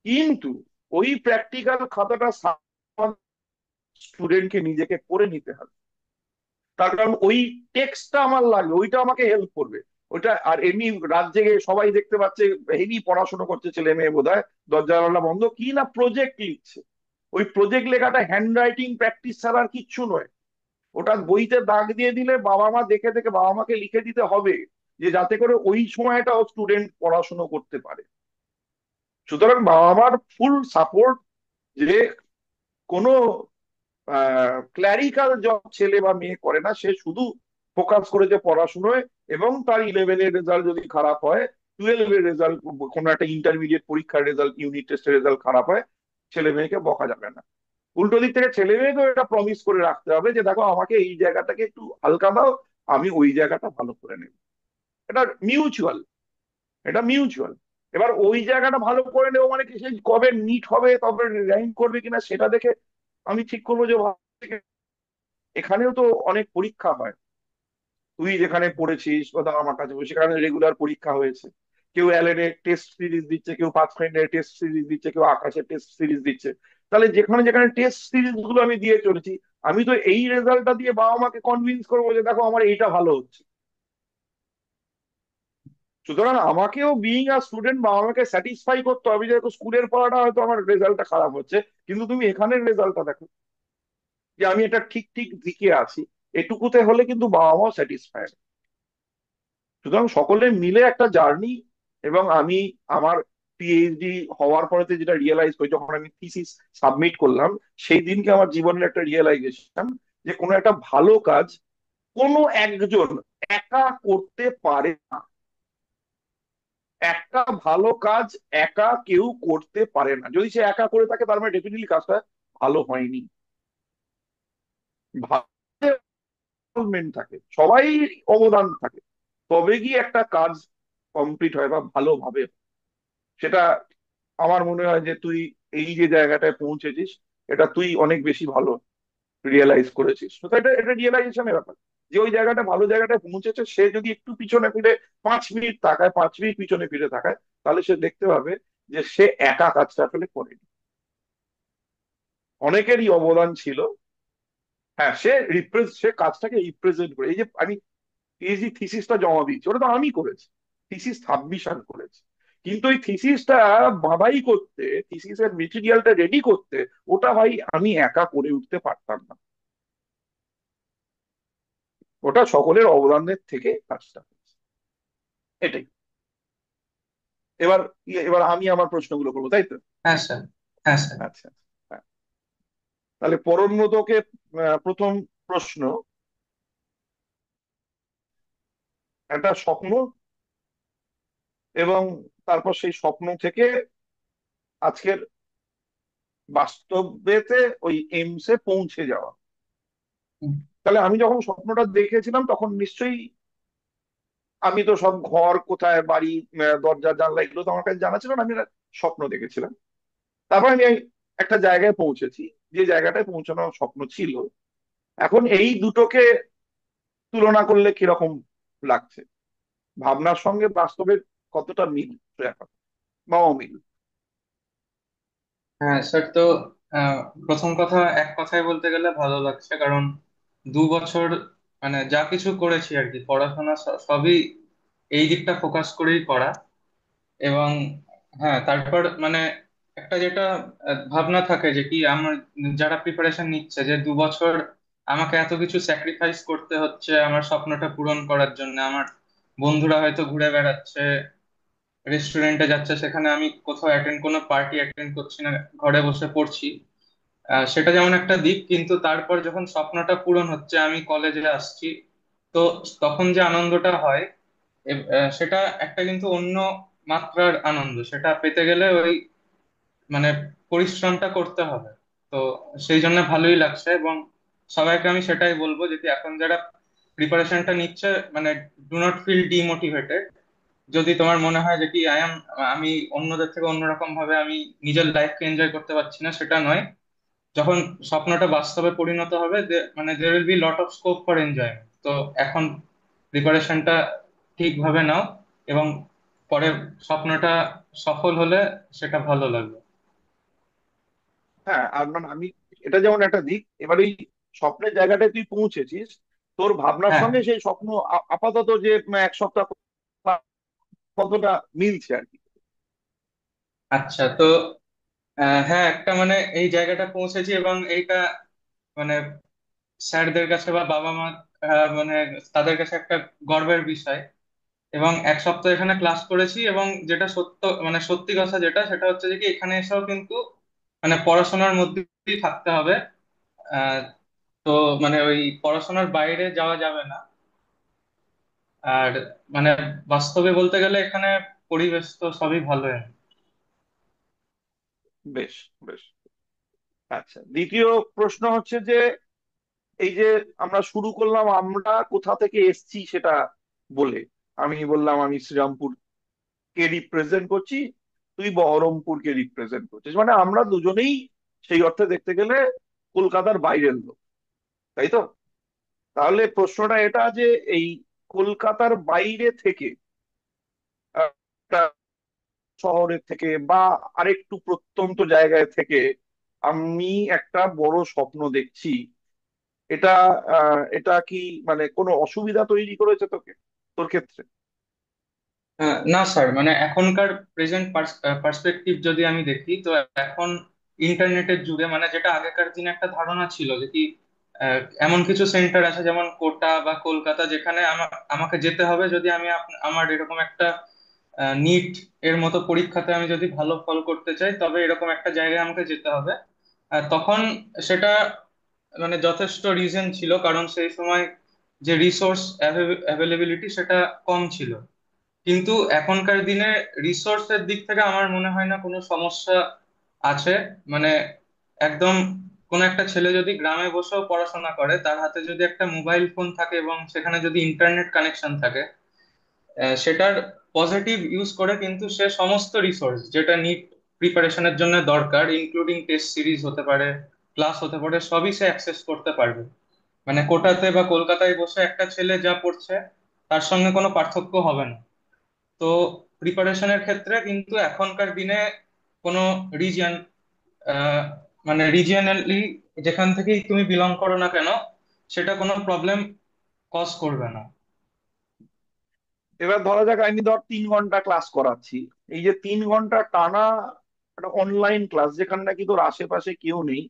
কিন্তু ওই প্র্যাকটিক্যাল খাতাটা স্টুডেন্টকে নিজেকে করে নিতে হবে। তার কারণ ওই টেক্সটটা আমার লাগবে, ওইটা আমাকে হেল্প করবে। ওইটা আর এমনি রাত জেগে সবাই দেখতে পাচ্ছে হেভি পড়াশোনা করছে ছেলে মেয়ে বোধহয়, দরজা জানালা বন্ধ, কি না প্রজেক্ট লিখছে। ওই প্রজেক্ট লেখাটা হ্যান্ড রাইটিং প্র্যাকটিস ছাড়া আর কিচ্ছু নয়। ওটা বইতে দাগ দিয়ে দিলে বাবা মা দেখে দেখে বাবা মাকে লিখে দিতে হবে, যে যাতে করে ওই সময়টাও স্টুডেন্ট পড়াশোনা করতে পারে। সুতরাং বাবা মার ফুল সাপোর্ট, যে কোনো ক্ল্যারিক্যাল জব ছেলে বা মেয়ে করে না, সে শুধু ফোকাস করেছে পড়াশোনায়। এবং তার 11-এর রেজাল্ট যদি খারাপ হয়, 12-এর রেজাল্ট, কোনো একটা ইন্টারমিডিয়েট পরীক্ষার রেজাল্ট, ইউনিট টেস্টের রেজাল্ট খারাপ হয়, ছেলে মেয়েকে বকা যাবে না। উল্টো দিক থেকে ছেলে মেয়েকেও এটা প্রমিস করে রাখতে হবে, যে দেখো আমাকে এই জায়গাটাকে একটু হালকা দাও, আমি ওই জায়গাটা ভালো করে নেব। এটা মিউচুয়াল, এটা মিউচুয়াল। এবার ওই জায়গাটা ভালো করে নেবো মানে কি, সেই কবে নিট হবে, তবে র্যাঙ্ক করবে কিনা সেটা দেখে আমি ঠিক করবো যে এখানেও তো অনেক পরীক্ষা হয়। তুই যেখানে পড়েছিস বা ধর আমার কাছে সেখানে রেগুলার পরীক্ষা হয়েছে। কেউ অ্যালেনে টেস্ট সিরিজ দিচ্ছে, কেউ পাথফাইন্ডার টেস্ট সিরিজ দিচ্ছে, কেউ আকাশের টেস্ট সিরিজ দিচ্ছে। তাহলে যেখানে যেখানে টেস্ট সিরিজ গুলো আমি দিয়ে চলেছি, আমি তো এই রেজাল্টটা দিয়ে বাবা মাকে কনভিন্স করবো যে দেখো আমার এইটা ভালো হচ্ছে। সুতরাং আমাকেও বিইং আ স্টুডেন্ট বাবা মাকে স্যাটিসফাই করতে হবে, যে দেখো স্কুলের পড়াটা হয়তো আমার রেজাল্টটা খারাপ হচ্ছে, কিন্তু তুমি এখানের রেজাল্টটা দেখো, যে আমি এটা ঠিক ঠিক দিকে আছি। এটুকুতে হলে কিন্তু বাবা মাও স্যাটিসফাই। সুতরাং সকলে মিলে একটা জার্নি। এবং আমি আমার পিএইচডি হওয়ার পরেতে যেটা রিয়েলাইজ করি, যখন আমি থিসিস সাবমিট করলাম, সেই দিনকে আমার জীবনের একটা রিয়েলাইজেশন, যে কোনো একটা ভালো কাজ কোনো একজন একা করতে পারে না। একটা ভালো কাজ একা কেউ করতে পারে না। যদি সে একা করে থাকে, তার মানে ডেফিনেটলি কাজটা ভালো হয়নি। ভালো থাকে, সবাই অবদান থাকে, তবে গিয়ে একটা কাজ কমপ্লিট হয় বা ভালোভাবে। সেটা আমার মনে হয় যে তুই এই যে জায়গাটায় পৌঁছেছিস, এটা তুই অনেক বেশি ভালো রিয়েলাইজ করেছিস। তো এটা এটা রিয়েলাইজেশনের ব্যাপার, যে ওই জায়গাটা ভালো জায়গাটায় পৌঁছেছে, সে যদি একটু পিছনে ফিরে 5 মিনিট তাকায়, 5 মিনিট পিছনে ফিরে তাকায়, তাহলে সে দেখতে পাবে যে সে একা কাজটা আসলে করেনি, অনেকেরই অবদান ছিল। হ্যাঁ, সে কাজটাকে রিপ্রেজেন্ট করে। এই যে আমি পিএইচডি থিসিসটা জমা দিয়েছি, ওটা তো আমি করেছি, থিসিস সাবমিশন করেছি। কিন্তু ওই থিসিসটা বাবাই করতে, থিসিসের মেটেরিয়ালটা রেডি করতে, ওটা ভাই আমি একা করে উঠতে পারতাম না। ওটা সকলের অবদানের থেকে কাজটা হয়েছে। এটাই। এবার এবার আমি আমার প্রশ্নগুলো করবো, তাই তো? হ্যাঁ স্যার। হ্যাঁ স্যার। আচ্ছা। হ্যাঁ, তাহলে পরমব্রতকে প্রথম প্রশ্ন, একটা স্বপ্ন, এবং তারপর সেই স্বপ্ন থেকে আজকের বাস্তবেতে ওই এইমসে পৌঁছে যাওয়া। হুম। তাহলে আমি যখন স্বপ্নটা দেখেছিলাম, তখন নিশ্চয়ই আমি তো সব ঘর কোথায়, বাড়ি, দরজা জানলা, এগুলো তো আমার কাছে জানা ছিল না। আমি একটা স্বপ্ন দেখেছিলাম। তারপর আমি একটা জায়গায় পৌঁছেছি, যে জায়গাটায় পৌঁছানোর স্বপ্ন ছিল। এখন এই দুটোকে তুলনা করলে কিরকম লাগছে, ভাবনার সঙ্গে বাস্তবের কতটা মিল এখন বা অমিল? হ্যাঁ স্যার, তো আহ, প্রথম কথা, এক কথায় বলতে গেলে ভালো লাগছে, কারণ 2 বছর মানে যা কিছু করেছি আর কি, পড়াশোনা সবই এই দিকটা ফোকাস করেই করা। এবং হ্যাঁ, তারপর মানে একটা যেটা ভাবনা থাকে যে কি আমার, যারা প্রিপারেশন নিচ্ছে যে 2 বছর আমাকে এত কিছু স্যাক্রিফাইস করতে হচ্ছে আমার স্বপ্নটা পূরণ করার জন্য। আমার বন্ধুরা হয়তো ঘুরে বেড়াচ্ছে, রেস্টুরেন্টে যাচ্ছে, সেখানে আমি কোথাও কোনো পার্টি অ্যাটেন্ড করছি না, ঘরে বসে পড়ছি। সেটা যেমন একটা দিক, কিন্তু তারপর যখন স্বপ্নটা পূরণ হচ্ছে, আমি কলেজে আসছি, তো তখন যে আনন্দটা হয়, সেটা একটা কিন্তু অন্য মাত্রার আনন্দ। সেটা পেতে গেলে ওই মানে পরিশ্রমটা করতে হবে। তো সেই জন্য ভালোই লাগছে। এবং সবাইকে আমি সেটাই বলবো যে কি এখন যারা প্রিপারেশনটা নিচ্ছে, মানে ডু নট ফিল ডিমোটিভেটেড। যদি তোমার মনে হয় যে কি আমি অন্যদের থেকে অন্যরকম ভাবে আমি নিজের লাইফকে এনজয় করতে পারছি না, সেটা নয়। যখন স্বপ্নটা বাস্তবে পরিণত হবে, মানে there will B lot of scope for enjoyment. তো এখন প্রিপারেশনটা ঠিকভাবে নাও, এবং পরে স্বপ্নটা সফল হলে সেটা ভালো লাগবে। হ্যাঁ, আর মানে আমি, এটা যেমন একটা দিক, এবার এই স্বপ্নের জায়গাটায় তুই পৌঁছেছিস, তোর ভাবনার হ্যাঁ। সঙ্গে সেই স্বপ্ন আপাতত যে 1 সপ্তাহ কতটা মিলছে আর কি। আচ্ছা, তো হ্যাঁ, একটা মানে এই জায়গাটা পৌঁছেছি, এবং এইটা মানে স্যারদের কাছে বা বাবা মা, মানে তাদের কাছে একটা গর্বের বিষয়। এবং 1 সপ্তাহ এখানে ক্লাস করেছি, এবং যেটা সত্য মানে সত্যি কথা যেটা, সেটা হচ্ছে যে কি এখানে এসেও কিন্তু মানে পড়াশোনার মধ্যেই থাকতে হবে। আহ তো মানে ওই পড়াশোনার বাইরে যাওয়া যাবে না। আর মানে বাস্তবে বলতে গেলে এখানে পরিবেশ তো সবই ভালো। বেশ, বেশ। আচ্ছা, দ্বিতীয় প্রশ্ন হচ্ছে যে, এই যে আমরা শুরু করলাম আমরা কোথা থেকে এসছি সেটা বলে, আমি বললাম আমি শ্রীরামপুরকে রিপ্রেজেন্ট করছি, তুই বহরমপুরকে রিপ্রেজেন্ট করছিস, মানে আমরা দুজনেই সেই অর্থে দেখতে গেলে কলকাতার বাইরের লোক, তাই তো? তাহলে প্রশ্নটা এটা যে, এই কলকাতার বাইরে থেকে একটা শহরের থেকে বা আরেকটু প্রত্যন্ত জায়গায় থেকে আমি একটা বড় স্বপ্ন দেখছি, এটা এটা কি মানে কোনো অসুবিধা তৈরি করেছে তোকে, তোর ক্ষেত্রে? না স্যার, মানে এখনকার প্রেজেন্ট পার্সপেক্টিভ যদি আমি দেখি, তো এখন ইন্টারনেটের যুগে, মানে যেটা আগেকার দিনে একটা ধারণা ছিল যে কি এমন কিছু সেন্টার আছে যেমন কোটা বা কলকাতা, যেখানে আমাকে যেতে হবে যদি আমি আমার এরকম একটা নিট এর মতো পরীক্ষাতে আমি যদি ভালো ফল করতে চাই, তবে এরকম একটা জায়গায় আমাকে যেতে হবে। তখন সেটা মানে যথেষ্ট রিজন ছিল, কারণ সেই সময় যে রিসোর্স অ্যাভেলেবিলিটি সেটা কম ছিল। কিন্তু এখনকার দিনে রিসোর্সের দিক থেকে আমার মনে হয় না কোনো সমস্যা আছে। মানে একদম কোন একটা ছেলে যদি গ্রামে বসেও পড়াশোনা করে, তার হাতে যদি একটা মোবাইল ফোন থাকে এবং সেখানে যদি ইন্টারনেট কানেকশন থাকে, সেটার পজিটিভ ইউজ করে কিন্তু সে সমস্ত রিসোর্স যেটা নিট প্রিপারেশনের জন্য দরকার, ইনক্লুডিং টেস্ট সিরিজ হতে পারে, ক্লাস হতে পারে, সবই সে অ্যাক্সেস করতে পারবে। মানে কোটাতে বা কলকাতায় বসে একটা ছেলে যা পড়ছে, তার সঙ্গে কোনো পার্থক্য হবে না। তো প্রিপারেশনের ক্ষেত্রে কিন্তু এখনকার দিনে কোনো রিজিয়ন, মানে রিজিয়নালি যেখান থেকেই তুমি বিলং করো না কেন, সেটা কোনো প্রবলেম কজ করবে না। এবার ধরা যাক আমি ধর 3 ঘন্টা ক্লাস করাচ্ছি, এই যে 3 ঘন্টা টানা একটা অনলাইন ক্লাস, যেখানে নাকি তোর আশেপাশে কেউ নেই,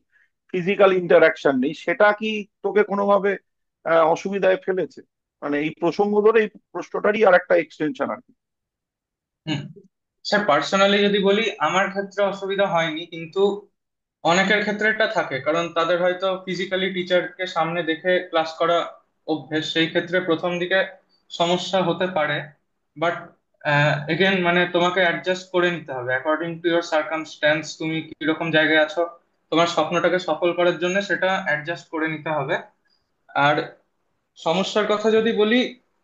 ফিজিক্যাল ইন্টারাকশন নেই, সেটা কি তোকে কোনোভাবে অসুবিধায় ফেলেছে? মানে এই প্রসঙ্গ ধরে এই প্রশ্নটারই আর একটা এক্সটেনশন আর কি। হুম। স্যার, পার্সোনালি যদি বলি, আমার ক্ষেত্রে অসুবিধা হয়নি, কিন্তু অনেকের ক্ষেত্রে এটা থাকে, কারণ তাদের হয়তো ফিজিক্যালি টিচারকে সামনে দেখে ক্লাস করা অভ্যেস, সেই ক্ষেত্রে প্রথম দিকে সমস্যা হতে পারে। বাট এগেন মানে তোমাকে অ্যাডজাস্ট করে নিতে হবে অ্যাকর্ডিং টু ইয়োর সার্কামস্ট্যান্স, তুমি কিরকম জায়গায় আছো, তোমার স্বপ্নটাকে সফল করার জন্য সেটা অ্যাডজাস্ট করে নিতে হবে। আর সমস্যার কথা যদি বলি,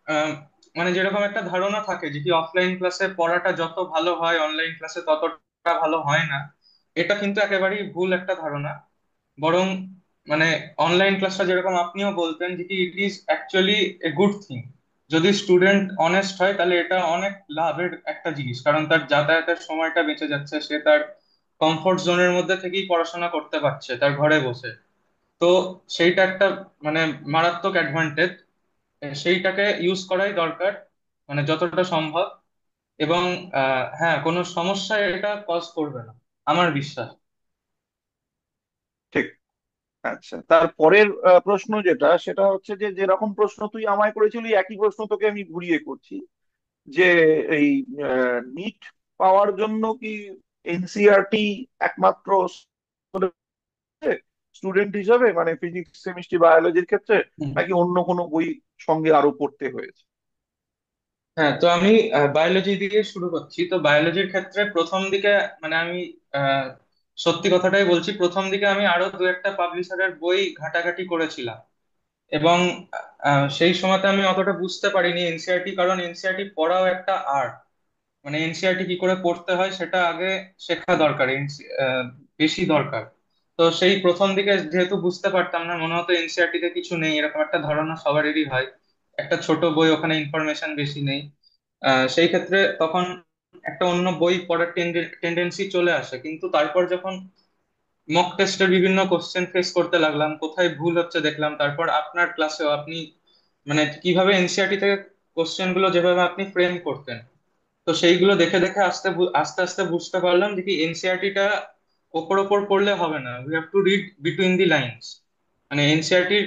আহ, মানে যেরকম একটা ধারণা থাকে যে কি অফলাইন ক্লাসে পড়াটা যত ভালো হয় অনলাইন ক্লাসে ততটা ভালো হয় না, এটা কিন্তু একেবারেই ভুল একটা ধারণা। বরং মানে অনলাইন ক্লাসটা যেরকম আপনিও বলতেন যে কি it is actually a good thing. যদি স্টুডেন্ট অনেস্ট হয় তাহলে এটা অনেক লাভের একটা জিনিস, কারণ তার যাতায়াতের সময়টা বেঁচে যাচ্ছে, সে তার কমফোর্ট জোনের মধ্যে থেকেই পড়াশোনা করতে পারছে তার ঘরে বসে। তো সেইটা একটা মানে মারাত্মক অ্যাডভান্টেজ। সেইটাকে ইউজ করাই দরকার, মানে যতটা সম্ভব। এবং হ্যাঁ, কোনো সমস্যা এটা কজ করবে না, আমার বিশ্বাস। ঠিক। আচ্ছা, তারপরের প্রশ্ন যেটা, সেটা হচ্ছে যে যেরকম প্রশ্ন তুই আমায় করেছিলি একই প্রশ্ন তোকে আমি ঘুরিয়ে করছি, যে এই নিট পাওয়ার জন্য কি এনসিইআরটি একমাত্র স্টুডেন্ট হিসাবে, মানে ফিজিক্স কেমিস্ট্রি বায়োলজির ক্ষেত্রে, হুম। নাকি অন্য কোনো বই সঙ্গে আরো পড়তে হয়েছে? হ্যাঁ, তো আমি বায়োলজি দিয়ে শুরু করছি। তো বায়োলজির ক্ষেত্রে প্রথম দিকে, মানে আমি আহ, সত্যি কথাটাই বলছি, প্রথম দিকে আমি আরো দু একটা পাবলিশারের বই ঘাটাঘাটি করেছিলাম। এবং সেই সময়তে আমি অতটা বুঝতে পারিনি এনসিআরটি, কারণ এনসিআরটি পড়াও একটা আর্ট। মানে এনসিআরটি কি করে পড়তে হয় সেটা আগে শেখা দরকার, বেশি দরকার। তো সেই প্রথম দিকে যেহেতু বুঝতে পারতাম না, মনে হতো এনসিআরটি তে কিছু নেই, এরকম একটা ধারণা সবারই হয়। একটা ছোট বই, ওখানে ইনফরমেশন বেশি নেই। সেই ক্ষেত্রে তখন একটা অন্য বই পড়ার টেন্ডেন্সি চলে আসে। কিন্তু তারপর যখন মক টেস্টের বিভিন্ন কোশ্চেন ফেস করতে লাগলাম, কোথায় ভুল হচ্ছে দেখলাম, তারপর আপনার ক্লাসেও আপনি মানে কিভাবে এনসিআরটি থেকে কোশ্চেন গুলো যেভাবে আপনি ফ্রেম করতেন, তো সেইগুলো দেখে দেখে আস্তে আস্তে বুঝতে পারলাম যে কি এনসিআরটি টা ওপর ওপর পড়লে হবে না, we have to read between the lines. মানে এনসিআরটি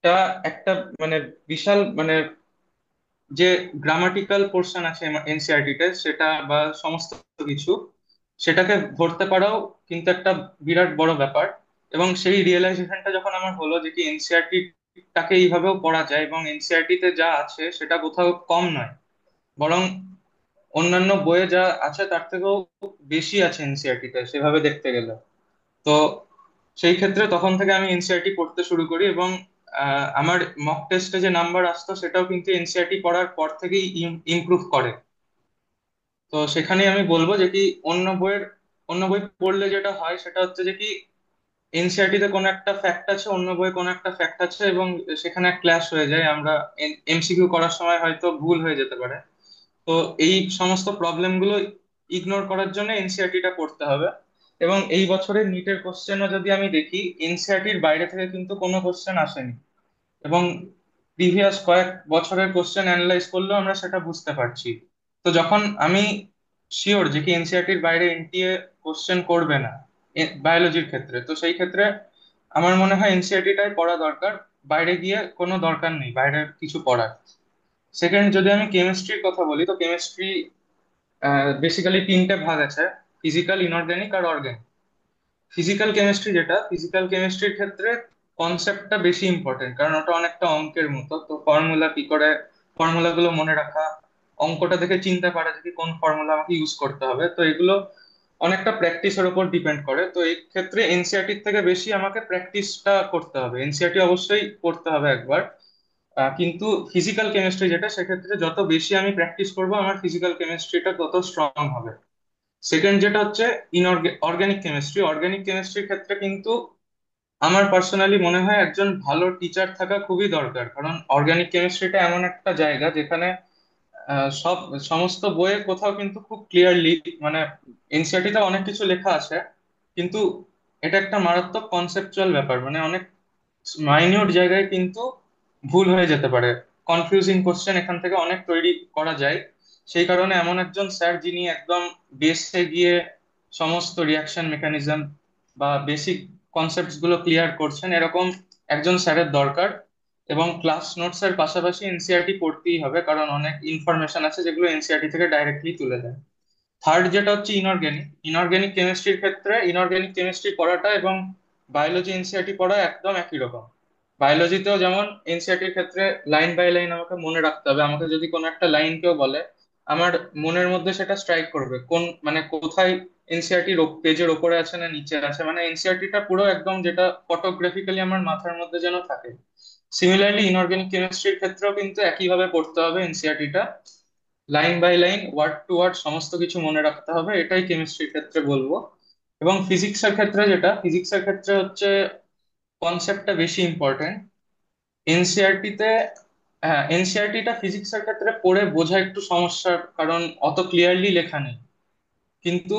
টা একটা মানে বিশাল মানে যে গ্রামাটিক্যাল পোর্শন আছে এনসিআরটি তে, সেটা বা সমস্ত কিছু, সেটাকে ধরতে পারাও কিন্তু একটা বিরাট বড় ব্যাপার। এবং সেই রিয়েলাইজেশনটা যখন আমার হলো যে কি এনসিআরটি টাকে এইভাবেও পড়া যায়, এবং এনসিআরটি তে যা আছে সেটা কোথাও কম নয়, বরং অন্যান্য বইয়ে যা আছে তার থেকেও বেশি আছে এনসিআরটি তে সেভাবে দেখতে গেলে। তো সেই ক্ষেত্রে তখন থেকে আমি এনসিআরটি পড়তে শুরু করি। এবং আমার মক টেস্টে যে নাম্বার আসতো সেটাও কিন্তু এনসিআরটি পড়ার পর থেকেই ইমপ্রুভ করে। তো সেখানে আমি বলবো যে কি অন্য বই পড়লে যেটা হয় সেটা হচ্ছে যে কি এনসিআরটি তে কোনো একটা ফ্যাক্ট আছে, অন্য বইয়ে কোনো একটা ফ্যাক্ট আছে, এবং সেখানে ক্ল্যাশ হয়ে যায়, আমরা এমসিকিউ করার সময় হয়তো ভুল হয়ে যেতে পারে। তো এই সমস্ত প্রবলেম গুলো ইগনোর করার জন্য এনসিআরটি টা পড়তে হবে। এবং এই বছরের নিটের কোশ্চেনও যদি আমি দেখি, এনসিআরটির বাইরে থেকে কিন্তু কোনো কোশ্চেন আসেনি। এবং প্রিভিয়াস কয়েক বছরের কোশ্চেন অ্যানালাইজ করলেও আমরা সেটা বুঝতে পারছি। তো যখন আমি শিওর যে কি এনসিআরটির বাইরে এনটিএ কোশ্চেন করবে না বায়োলজির ক্ষেত্রে, তো সেই ক্ষেত্রে আমার মনে হয় এনসিআরটিটাই পড়া দরকার। বাইরে গিয়ে কোনো দরকার নেই বাইরে কিছু পড়ার। সেকেন্ড, যদি আমি কেমিস্ট্রির কথা বলি, তো কেমিস্ট্রি বেসিক্যালি তিনটে ভাগ আছে: ফিজিক্যাল, ইনঅর্গানিক আর অর্গানিক। ফিজিক্যাল কেমিস্ট্রির ক্ষেত্রে কনসেপ্টটা বেশি ইম্পর্টেন্ট, কারণ ওটা অনেকটা অঙ্কের মতো। তো ফর্মুলা কি করে, ফর্মুলা গুলো মনে রাখা, অঙ্কটা দেখে চিনতে পারা যে কি কোন ফর্মুলা আমাকে ইউজ করতে হবে, তো এগুলো অনেকটা প্র্যাকটিসের উপর ডিপেন্ড করে। তো এই ক্ষেত্রে এনসিআরটির থেকে বেশি আমাকে প্র্যাকটিসটা করতে হবে। এনসিআরটি অবশ্যই পড়তে হবে একবার, কিন্তু ফিজিক্যাল কেমিস্ট্রি যেটা, সেক্ষেত্রে যত বেশি আমি প্র্যাকটিস করব আমার ফিজিক্যাল কেমিস্ট্রিটা তত স্ট্রং হবে। সেকেন্ড যেটা হচ্ছে অর্গানিক কেমিস্ট্রির ক্ষেত্রে কিন্তু আমার পার্সোনালি মনে হয় একজন ভালো টিচার থাকা খুবই দরকার। কারণ অর্গানিক কেমিস্ট্রিটা এমন একটা জায়গা যেখানে সমস্ত বইয়ে কোথাও কিন্তু খুব ক্লিয়ারলি, মানে এনসিআরটি তে অনেক কিছু লেখা আছে, কিন্তু এটা একটা মারাত্মক কনসেপচুয়াল ব্যাপার। মানে অনেক মাইনিউট জায়গায় কিন্তু ভুল হয়ে যেতে পারে, কনফিউজিং কোশ্চেন এখান থেকে অনেক তৈরি করা যায়। সেই কারণে এমন একজন স্যার যিনি একদম বেসে গিয়ে সমস্ত রিয়াকশন মেকানিজম বা বেসিক কনসেপ্টস গুলো ক্লিয়ার করছেন, এরকম একজন স্যারের দরকার। এবং ক্লাস নোটস এর পাশাপাশি এনসিআরটি পড়তেই হবে, কারণ অনেক ইনফরমেশন আছে যেগুলো এনসিআরটি থেকে ডাইরেক্টলি তুলে দেয়। থার্ড যেটা হচ্ছে ইনঅর্গানিক কেমিস্ট্রির ক্ষেত্রে, ইনঅর্গানিক কেমিস্ট্রি পড়াটা এবং বায়োলজি এনসিআরটি পড়া একদম একই রকম। বায়োলজিতেও যেমন এনসিআরটির ক্ষেত্রে লাইন বাই লাইন আমাকে মনে রাখতে হবে। আমাকে যদি কোনো একটা লাইন কেউ বলে, আমার মনের মধ্যে সেটা স্ট্রাইক করবে কোন মানে কোথায় এনসিআরটি পেজের ওপরে আছে না নিচে আছে, মানে এনসিআরটিটা পুরো একদম যেটা ফটোগ্রাফিক্যালি আমার মাথার মধ্যে যেন থাকে। সিমিলারলি ইনঅর্গানিক কেমিস্ট্রির ক্ষেত্রেও কিন্তু একইভাবে পড়তে হবে এনসিআরটিটা, line by line, word to word সমস্ত কিছু মনে রাখতে হবে, এটাই কেমিস্ট্রির ক্ষেত্রে বলবো। এবং ফিজিক্সের ক্ষেত্রে হচ্ছে কনসেপ্টটা বেশি ইম্পর্টেন্ট এনসিআরটিতে। হ্যাঁ, এনসিআরটিটা ফিজিক্সের ক্ষেত্রে পড়ে বোঝা একটু সমস্যার, কারণ অত ক্লিয়ারলি লেখা নেই। কিন্তু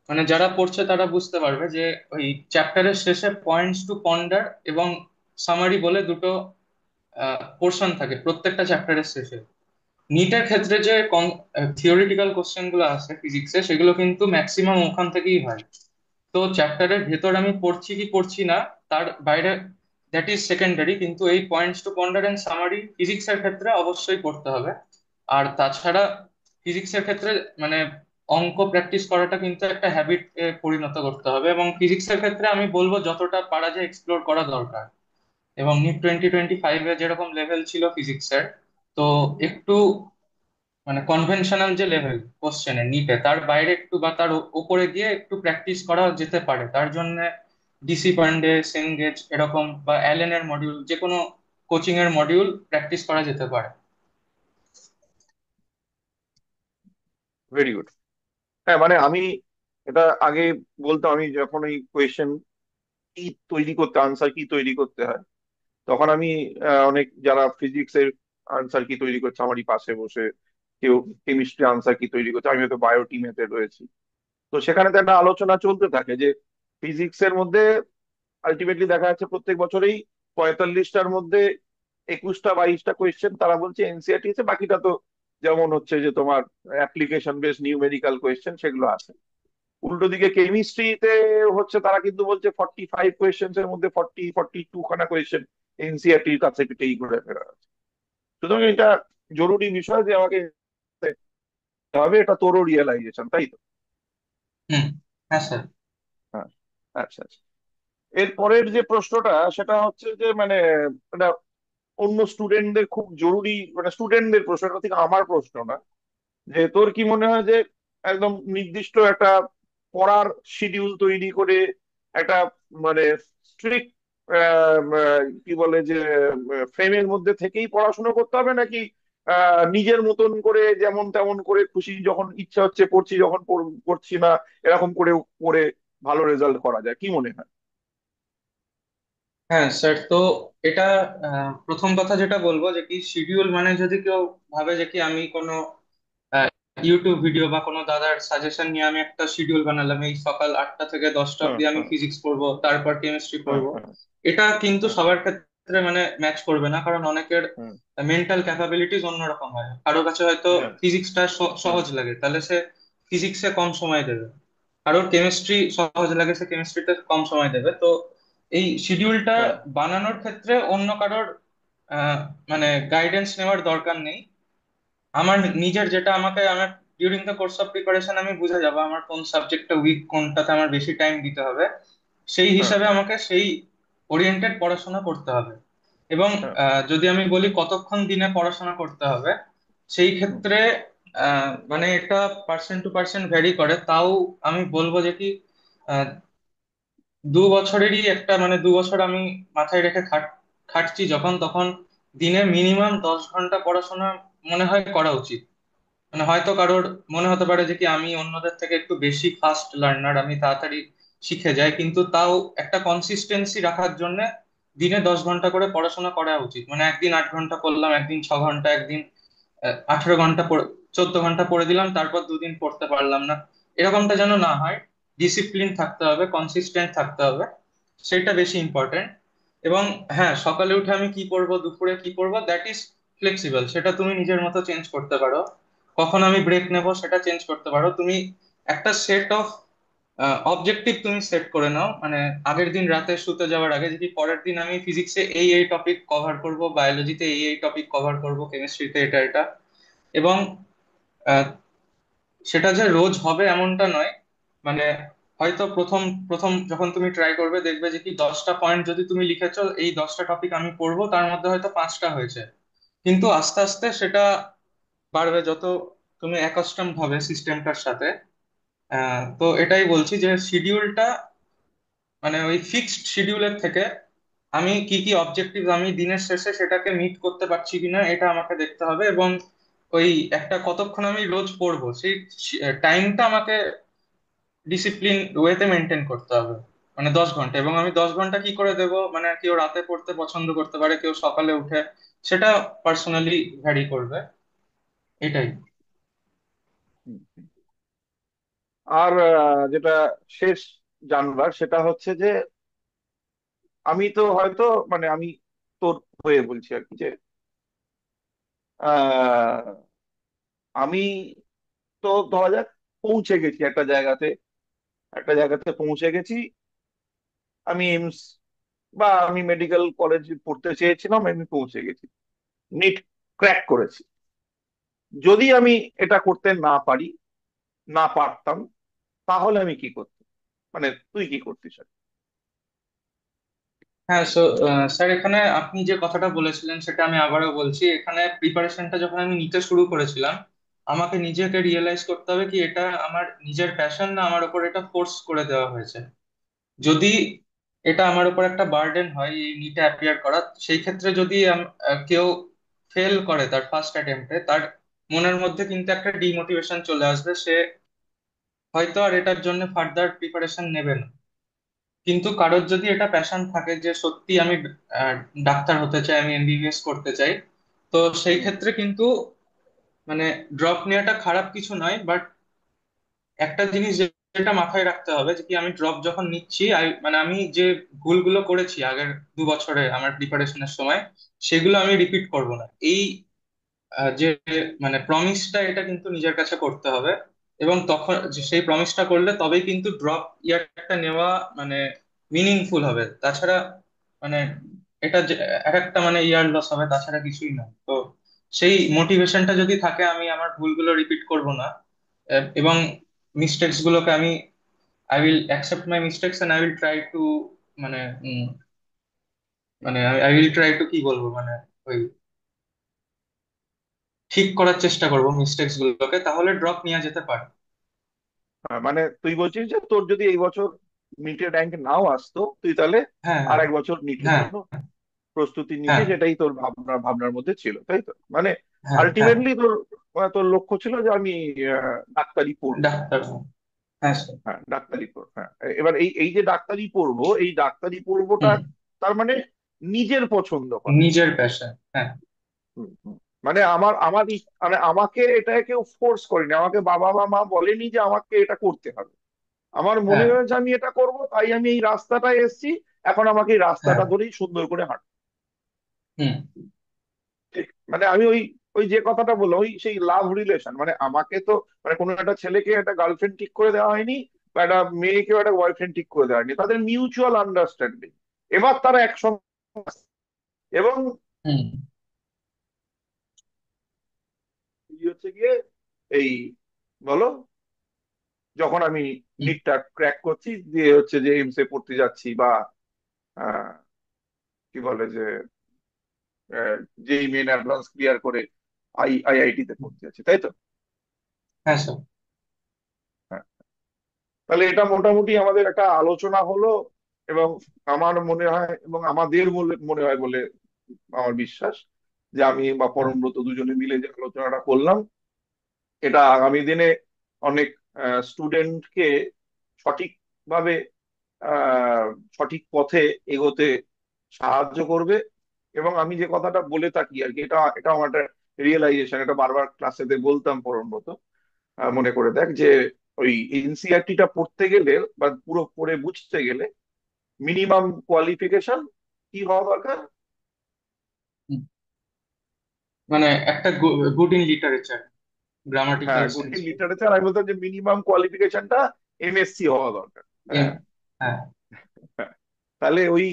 মানে যারা পড়ছে তারা বুঝতে পারবে যে ওই চ্যাপ্টারের শেষে পয়েন্টস টু পন্ডার এবং সামারি বলে দুটো পোর্শন থাকে প্রত্যেকটা চ্যাপ্টারের শেষে। নিটের ক্ষেত্রে যে থিওরিটিক্যাল কোশ্চেন গুলো আছে ফিজিক্সে, সেগুলো কিন্তু ম্যাক্সিমাম ওখান থেকেই হয়। তো চ্যাপ্টারের ভেতর আমি পড়ছি কি পড়ছি না তার বাইরে, দ্যাট ইজ সেকেন্ডারি, কিন্তু এই points to ponder and summary ফিজিক্সের ক্ষেত্রে অবশ্যই পড়তে হবে। আর তাছাড়া ফিজিক্সের ক্ষেত্রে মানে অঙ্ক প্র্যাকটিস করাটা কিন্তু একটা হ্যাবিট পরিণত করতে হবে, এবং ফিজিক্সের ক্ষেত্রে আমি বলবো যতটা পারা যায় এক্সপ্লোর করা দরকার। এবং নিট 2025-এ যেরকম লেভেল ছিল ফিজিক্সের, তো একটু মানে কনভেনশনাল যে লেভেল কোশ্চেনের নিটে, তার বাইরে একটু বা তার উপরে গিয়ে একটু প্র্যাকটিস করা যেতে পারে। তার জন্য ডিসি পান্ডে, সেনগেজ এরকম বা অ্যালেনের মডিউল, যে কোনো কোচিং এর মডিউল প্র্যাকটিস করা যেতে পারে। Very good. হ্যাঁ, মানে আমি এটা আগে বলতাম, আমি যখন এই কোয়েশ্চেন কি তৈরি করতে, আনসার কি তৈরি করতে হয়, তখন আমি অনেক যারা ফিজিক্স এর আনসার কি তৈরি করছে আমারই পাশে বসে, কেউ কেমিস্ট্রি আনসার কি তৈরি করছে, আমি হয়তো বায়ো টিমেতে রয়েছি, তো সেখানে তো একটা আলোচনা চলতে থাকে যে ফিজিক্স এর মধ্যে আলটিমেটলি দেখা যাচ্ছে প্রত্যেক বছরেই 45টার মধ্যে 21টা 22টা কোয়েশ্চেন তারা বলছে এনসিইআরটি আছে, বাকিটা তো যেমন হচ্ছে যে তোমার অ্যাপ্লিকেশন বেস নিউমেরিক্যাল কোয়েশ্চেন সেগুলো আছে। উল্টো দিকে কেমিস্ট্রিতে হচ্ছে তারা কিন্তু বলছে 45 কোয়েশ্চেন এর মধ্যে 42 খানা কোয়েশ্চেন এনসিইআরটির কাছে পিঠেই ঘুরে ফেরা আছে। সুতরাং এটা জরুরি বিষয় যে আমাকে নিতে হবে, এটা তোরও রিয়েলাইজেশন, তাই তো? হুম। হ্যাঁ স্যার। হ্যাঁ, আচ্ছা আচ্ছা। এর পরের যে প্রশ্নটা সেটা হচ্ছে যে মানে এটা অন্য স্টুডেন্টদের খুব জরুরি, মানে স্টুডেন্টদের প্রশ্নটা থেকে আমার প্রশ্ন না, যে তোর কি মনে হয় যে একদম নির্দিষ্ট একটা পড়ার শিডিউল তৈরি করে একটা মানে স্ট্রিক্ট কি বলে যে ফ্রেমের মধ্যে থেকেই পড়াশোনা করতে হবে, নাকি নিজের মতন করে যেমন তেমন করে খুশি যখন ইচ্ছা হচ্ছে পড়ছি, যখন পড়ছি না এরকম করে পড়ে ভালো রেজাল্ট করা যায়, কি মনে হয়? হ্যাঁ স্যার, তো এটা প্রথম কথা যেটা বলবো যে কি শিডিউল মানে যদি কেউ ভাবে যে কি আমি কোনো ইউটিউব ভিডিও বা কোনো দাদার সাজেশন নিয়ে আমি একটা শিডিউল বানালাম, এই সকাল 8টা থেকে 10টা হ্যাঁ অব্দি আমি হ্যাঁ ফিজিক্স পড়বো, তারপর কেমিস্ট্রি হ্যাঁ পড়বো, হ্যাঁ এটা কিন্তু হ্যাঁ সবার ক্ষেত্রে মানে ম্যাচ করবে না। কারণ অনেকের হ্যাঁ মেন্টাল ক্যাপাবিলিটিস অন্যরকম হয়। কারো কাছে হয়তো হ্যাঁ ফিজিক্সটা হ্যাঁ সহজ লাগে, তাহলে সে ফিজিক্সে কম সময় দেবে। কারোর কেমিস্ট্রি সহজ লাগে, সে কেমিস্ট্রিতে কম সময় দেবে। তো এই শিডিউলটা হ্যাঁ বানানোর ক্ষেত্রে অন্য কারোর আহ, মানে গাইডেন্স নেওয়ার দরকার নেই। আমার নিজের যেটা, আমাকে আমার during the course of preparation আমি বুঝে যাবো আমার কোন সাবজেক্টটা উইক, কোনটাতে আমার বেশি টাইম দিতে হবে, সেই হ্যাঁ হিসাবে আমাকে সেই ওরিয়েন্টেড পড়াশোনা করতে হবে। এবং হ্যাঁ যদি আমি বলি কতক্ষণ দিনে পড়াশোনা করতে হবে, সেই হুম, ক্ষেত্রে মানে এটা পার্সেন্ট টু পার্সেন্ট ভ্যারি করে। তাও আমি বলবো যে কি 2 বছরেরই একটা মানে 2 বছর আমি মাথায় রেখে খাটছি যখন, তখন দিনে মিনিমাম 10 ঘন্টা পড়াশোনা মনে হয় করা উচিত। মানে হয়তো কারোর মনে হতে পারে যে কি আমি অন্যদের থেকে একটু বেশি ফাস্ট লার্নার, আমি তাড়াতাড়ি শিখে যাই, কিন্তু তাও একটা কনসিস্টেন্সি রাখার জন্য দিনে 10 ঘন্টা করে পড়াশোনা করা উচিত। মানে একদিন 8 ঘন্টা পড়লাম, একদিন 6 ঘন্টা, একদিন 18 ঘন্টা 14 ঘন্টা পড়ে দিলাম, তারপর দুদিন পড়তে পারলাম না, এরকমটা যেন না হয়। ডিসিপ্লিন থাকতে হবে, কনসিস্টেন্ট থাকতে হবে, সেটা বেশি ইম্পর্টেন্ট। এবং হ্যাঁ, সকালে উঠে আমি কি করব, দুপুরে কি করব, দ্যাট ইজ ফ্লেক্সিবল, সেটা তুমি নিজের মতো চেঞ্জ করতে পারো। কখন আমি ব্রেক নেব সেটা চেঞ্জ করতে পারো তুমি। একটা সেট অফ অবজেক্টিভ তুমি সেট করে নাও, মানে আগের দিন রাতে শুতে যাওয়ার আগে, যদি পরের দিন আমি ফিজিক্সে এই এই টপিক কভার করব, বায়োলজিতে এই এই টপিক কভার করব, কেমিস্ট্রিতে এটা এটা। এবং আহ, সেটা যে রোজ হবে এমনটা নয়। মানে হয়তো প্রথম প্রথম যখন তুমি ট্রাই করবে, দেখবে যে কি 10টা পয়েন্ট যদি তুমি লিখেছো, এই 10টা টপিক আমি পড়বো, তার মধ্যে হয়তো 5টা হয়েছে। কিন্তু আস্তে আস্তে সেটা বাড়বে যত তুমি অ্যাকাস্টম হবে সিস্টেমটার সাথে। তো এটাই বলছি যে শিডিউলটা মানে ওই ফিক্সড শিডিউলের থেকে আমি কি কি অবজেক্টিভ আমি দিনের শেষে সেটাকে মিট করতে পারছি কিনা এটা আমাকে দেখতে হবে। এবং ওই একটা কতক্ষণ আমি রোজ পড়বো সেই টাইমটা আমাকে ডিসিপ্লিন ওয়েতে মেনটেন করতে হবে। মানে 10 ঘন্টা, এবং আমি 10 ঘন্টা কি করে দেবো, মানে কেউ রাতে পড়তে পছন্দ করতে পারে, কেউ সকালে উঠে, সেটা পার্সোনালি ভ্যারি করবে। এটাই। হুম, হুম। আর যেটা শেষ জানবার সেটা হচ্ছে যে আমি তো হয়তো মানে আমি তোর হয়ে বলছি আর কি, যে আহ, আমি তো ধরা যাক পৌঁছে গেছি একটা জায়গাতে, একটা জায়গাতে পৌঁছে গেছি। আমি এইমস বা আমি মেডিকেল কলেজে পড়তে চেয়েছিলাম, আমি পৌঁছে গেছি, নিট ক্র্যাক করেছি। যদি আমি এটা করতে না পারি, না পারতাম, তাহলে আমি কি করতাম? মানে তুই কি করতিস আর কি? হ্যাঁ, স্যার, এখানে আপনি যে কথাটা বলেছিলেন সেটা আমি আবারও বলছি। এখানে প্রিপারেশনটা যখন আমি নিতে শুরু করেছিলাম, আমাকে নিজেকে রিয়েলাইজ করতে হবে কি এটা আমার নিজের প্যাশন না আমার উপর এটা ফোর্স করে দেওয়া হয়েছে। যদি এটা আমার উপর একটা বার্ডেন হয় এই নিটে অ্যাপিয়ার করা, সেই ক্ষেত্রে যদি কেউ ফেল করে তার ফার্স্ট অ্যাটেম্পটে, তার মনের মধ্যে কিন্তু একটা ডিমোটিভেশন চলে আসবে, সে হয়তো আর এটার জন্য ফার্দার প্রিপারেশন নেবে না। কিন্তু কারোর যদি এটা প্যাশন থাকে যে সত্যি আমি আহ, ডাক্তার হতে চাই, আমি এমবিবিএস করতে চাই, তো সেই হুম, ক্ষেত্রে কিন্তু মানে ড্রপ নেওয়াটা খারাপ কিছু নয়। বাট একটা জিনিস যেটা মাথায় রাখতে হবে যে কি আমি ড্রপ যখন নিচ্ছি, মানে আমি যে ভুলগুলো করেছি আগের 2 বছরে আমার প্রিপারেশনের সময়, সেগুলো আমি রিপিট করব না। এই যে মানে প্রমিসটা, এটা কিন্তু নিজের কাছে করতে হবে। এবং তখন সেই প্রমিসটা করলে তবেই কিন্তু ড্রপ ইয়ারটা নেওয়া মানে মিনিংফুল হবে। তাছাড়া মানে এটা এক একটা মানে ইয়ার লস হবে, তাছাড়া কিছুই না। তো সেই মোটিভেশনটা যদি থাকে, আমি আমার ভুলগুলো রিপিট করব না। এবং মিস্টেক্স গুলোকে আমি I will accept my mistakes and I will try to মানে মানে আই উইল ট্রাই টু কি বলবো মানে ওই ঠিক করার চেষ্টা করব মিস্টেক্স গুলোকে, তাহলে ড্রপ নেওয়া যেতে পারে। মানে তুই বলছিস যে তোর যদি এই বছর নিটের র্যাঙ্ক নাও আসতো, তুই তাহলে হ্যাঁ, আর হ্যাঁ, এক বছর নিটের হ্যাঁ, জন্য প্রস্তুতি হ্যাঁ, নিতিস, এটাই তোর ভাবনার মধ্যে ছিল, তাই তো? মানে হ্যাঁ, হ্যাঁ, আলটিমেটলি তোর তোর লক্ষ্য ছিল যে আমি ডাক্তারি পড়বো। ডাক্তার, হ্যাঁ স্যার। হ্যাঁ, ডাক্তারি পড়বো, হ্যাঁ। এবার এই এই যে ডাক্তারি পড়বো, এই ডাক্তারি পড়বোটা হুম, তার মানে নিজের পছন্দ করা। নিজের প্যাশন, হ্যাঁ। হুম, হুম। মানে আমার মানে আমাকে এটা কেউ ফোর্স করেনি, আমাকে বাবা বা মা বলেনি যে আমাকে এটা করতে হবে। আমার মনে হ্যাঁ, হয়েছে আমি এটা করব, তাই আমি এই রাস্তাটায় এসেছি। এখন আমাকে এই হ্যাঁ, রাস্তাটা ধরেই সুন্দর করে হাঁট। হুম, ঠিক, মানে আমি ওই ওই যে কথাটা বললাম, ওই সেই লাভ রিলেশন, মানে আমাকে তো মানে কোনো একটা ছেলেকে একটা গার্লফ্রেন্ড ঠিক করে দেওয়া হয়নি, বা একটা মেয়েকেও একটা বয়ফ্রেন্ড ঠিক করে দেওয়া হয়নি, তাদের মিউচুয়াল আন্ডারস্ট্যান্ডিং। এবার তারা একসঙ্গে আসছে। এবং হুম, এই হচ্ছে গিয়ে এই, বলো, যখন আমি হুম, নিটটা ক্র্যাক করছি, দিয়ে হচ্ছে যে এইমস এ পড়তে যাচ্ছি, বা আহ, কি বলে যে যেই মেন অ্যাডভান্স ক্লিয়ার করে আইআইটি তে পড়তে যাচ্ছি, তাই তো? হ্যাঁ স্যার। হ্যাঁ। তাহলে এটা মোটামুটি আমাদের একটা আলোচনা হলো। এবং আমার মনে হয়, এবং আমাদের মনে হয় বলে আমার বিশ্বাস, যে আমি বা হ্যাঁ, পরমব্রত দুজনে মিলে যে আলোচনাটা করলাম, এটা আগামী দিনে অনেক স্টুডেন্টকে সঠিকভাবে আহ, সঠিক পথে এগোতে সাহায্য করবে। এবং আমি যে কথাটা বলে থাকি আর কি, এটা এটা আমার একটা রিয়েলাইজেশন, এটা বারবার ক্লাসেতে বলতাম পরমব্রত, মনে করে দেখ যে ওই এনসিইআরটি টা পড়তে গেলে বা পুরো পড়ে বুঝতে গেলে মিনিমাম কোয়ালিফিকেশন কি হওয়া দরকার? হুম। মানে একটা গুড ইন লিটারেচার, হ্যাঁ, grammatical good sense. In literature. আমি বলতাম যে মিনিমাম কোয়ালিফিকেশনটা এমএসসি হওয়া দরকার। হ্যাঁ, হ্যাঁ, হ্যাঁ। তাহলে ওই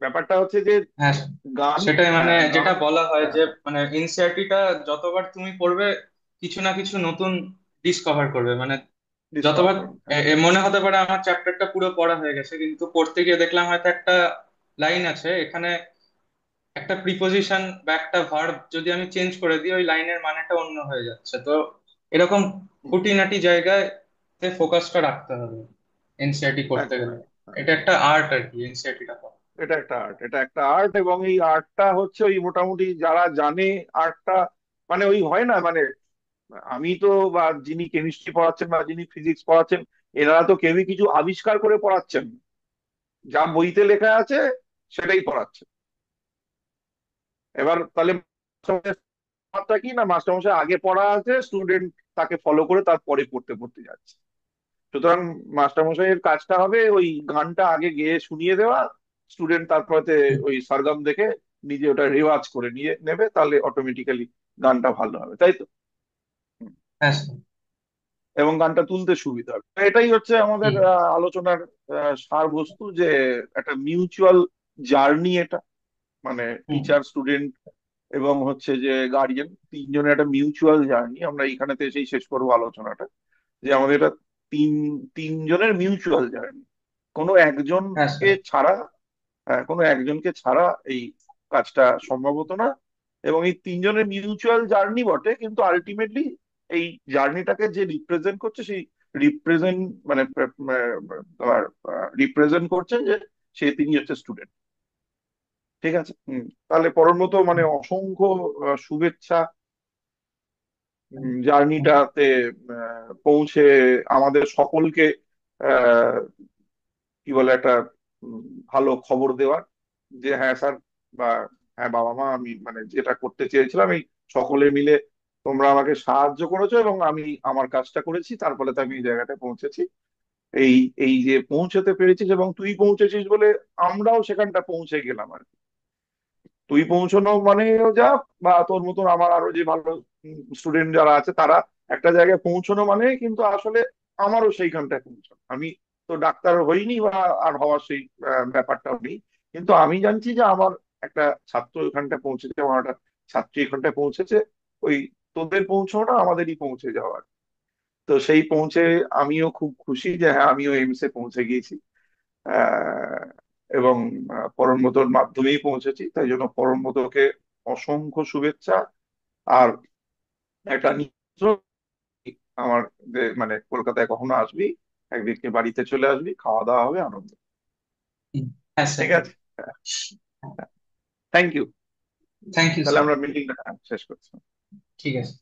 ব্যাপারটা হচ্ছে যে হ্যাঁ, গান, সেটাই মানে হ্যাঁ যেটা বলা হয় হ্যাঁ, যে মানে এনসিআরটিটা যতবার তুমি পড়বে কিছু না কিছু নতুন ডিসকভার করবে। মানে ডিসকাভার যতবার করুন, হ্যাঁ। মনে হতে পারে আমার চ্যাপ্টারটা পুরো পড়া হয়ে গেছে, কিন্তু পড়তে গিয়ে দেখলাম হয়তো একটা লাইন আছে এখানে, একটা প্রিপোজিশন বা একটা ভার্ব যদি আমি চেঞ্জ করে দিই, ওই লাইনের মানেটা অন্য হয়ে যাচ্ছে। তো এরকম হুম, খুঁটিনাটি জায়গায় ফোকাসটা রাখতে হবে এনসিআরটি করতে একদম গেলে। একদম, হ্যাঁ। এটা একটা আর্ট আর কি, এনসিআরটিটা। এটা একটা আর্ট, এটা একটা আর্ট। এবং এই আর্টটা হচ্ছে ওই মোটামুটি যারা জানে আর্টটা, মানে ওই হয় না মানে, আমি তো বা যিনি কেমিস্ট্রি পড়াচ্ছেন বা যিনি ফিজিক্স পড়াচ্ছেন, এনারা তো কেউই কিছু আবিষ্কার করে পড়াচ্ছেন না। যা বইতে লেখা আছে সেটাই পড়াচ্ছে। এবার তাহলে মাস্টারমশাইটা কি না, মাস্টারমশাই আগে পড়া আছে, স্টুডেন্ট তাকে ফলো করে তারপরে পড়তে পড়তে যাচ্ছে। সুতরাং মাস্টারমশাইয়ের কাজটা হবে ওই গানটা আগে গেয়ে শুনিয়ে দেওয়া, স্টুডেন্ট তারপরে ওই সরগম দেখে নিজে ওটা রেওয়াজ করে নিয়ে নেবে, তাহলে অটোমেটিক্যালি গানটা ভালো হবে, তাই তো? হুম। হ্যাঁ স্যার। এবং গানটা তুলতে সুবিধা হবে। এটাই হচ্ছে আমাদের হুম আলোচনার সারবস্তু, যে একটা মিউচুয়াল জার্নি এটা, মানে হুম। টিচার, স্টুডেন্ট এবং হচ্ছে যে গার্ডিয়ান, তিনজনের একটা মিউচুয়াল জার্নি। আমরা এইখানেতে এসেই শেষ করবো আলোচনাটা, যে আমাদের এটা তিন তিনজনের মিউচুয়াল জার্নি। কোনো হ্যাঁ একজনকে স্যার। ছাড়া, হ্যাঁ, কোনো একজনকে ছাড়া এই কাজটা সম্ভব হতো না। এবং এই তিনজনের মিউচুয়াল জার্নি বটে, কিন্তু আলটিমেটলি এই জার্নিটাকে যে রিপ্রেজেন্ট করছে, সেই রিপ্রেজেন্ট মানে তোমার রিপ্রেজেন্ট করছেন যে তিনি হচ্ছে স্টুডেন্ট। ঠিক আছে। তাহলে পরের মতো মানে অসংখ্য শুভেচ্ছা জার্নিটাতে পৌঁছে আমাদের সকলকে আহ, কি বলে একটা উম, ভালো খবর দেওয়ার, যে হ্যাঁ স্যার, বা হ্যাঁ বাবা মা, আমি মানে যেটা করতে চেয়েছিলাম এই সকলে মিলে তোমরা আমাকে সাহায্য করেছো এবং আমি আমার কাজটা করেছি, তার ফলে তো আমি এই জায়গাটায় পৌঁছেছি। এই এই যে পৌঁছতে পেরেছিস এবং তুই পৌঁছেছিস বলে আমরাও সেখানটা পৌঁছে গেলাম আর কি। তুই পৌঁছানো মানেও যা, বা তোর মতন আমার আরো যে ভালো স্টুডেন্ট যারা আছে তারা একটা জায়গায় পৌঁছানো মানে কিন্তু আসলে আমারও সেইখানটায় পৌঁছানো। আমি তো ডাক্তার হইনি বা আর হওয়ার সেই ব্যাপারটাও নেই, কিন্তু আমি জানছি যে আমার একটা ছাত্র এখানটায় পৌঁছেছে, আমার একটা ছাত্রী এখানটায় পৌঁছেছে। ওই তোদের পৌঁছানোটা আমাদেরই পৌঁছে যাওয়ার। তো সেই পৌঁছে আমিও খুব খুশি যে হ্যাঁ, আমিও এইমসে পৌঁছে গিয়েছি। আহ, এবং পরমব্রতর মাধ্যমেই পৌঁছেছি, তাই জন্য পরমব্রতকে অসংখ্য শুভেচ্ছা। আর একটা নিমন্ত্রণ, আমার মানে কলকাতায় কখনো আসবি, একদিনকে বাড়িতে চলে আসবি, খাওয়া দাওয়া হবে, আনন্দ। হুম। হ্যাঁ স্যার। ঠিক আছে। Thank you. থ্যাংক ইউ তাহলে স্যার। আমরা মিটিংটা শেষ করছি। ঠিক আছে।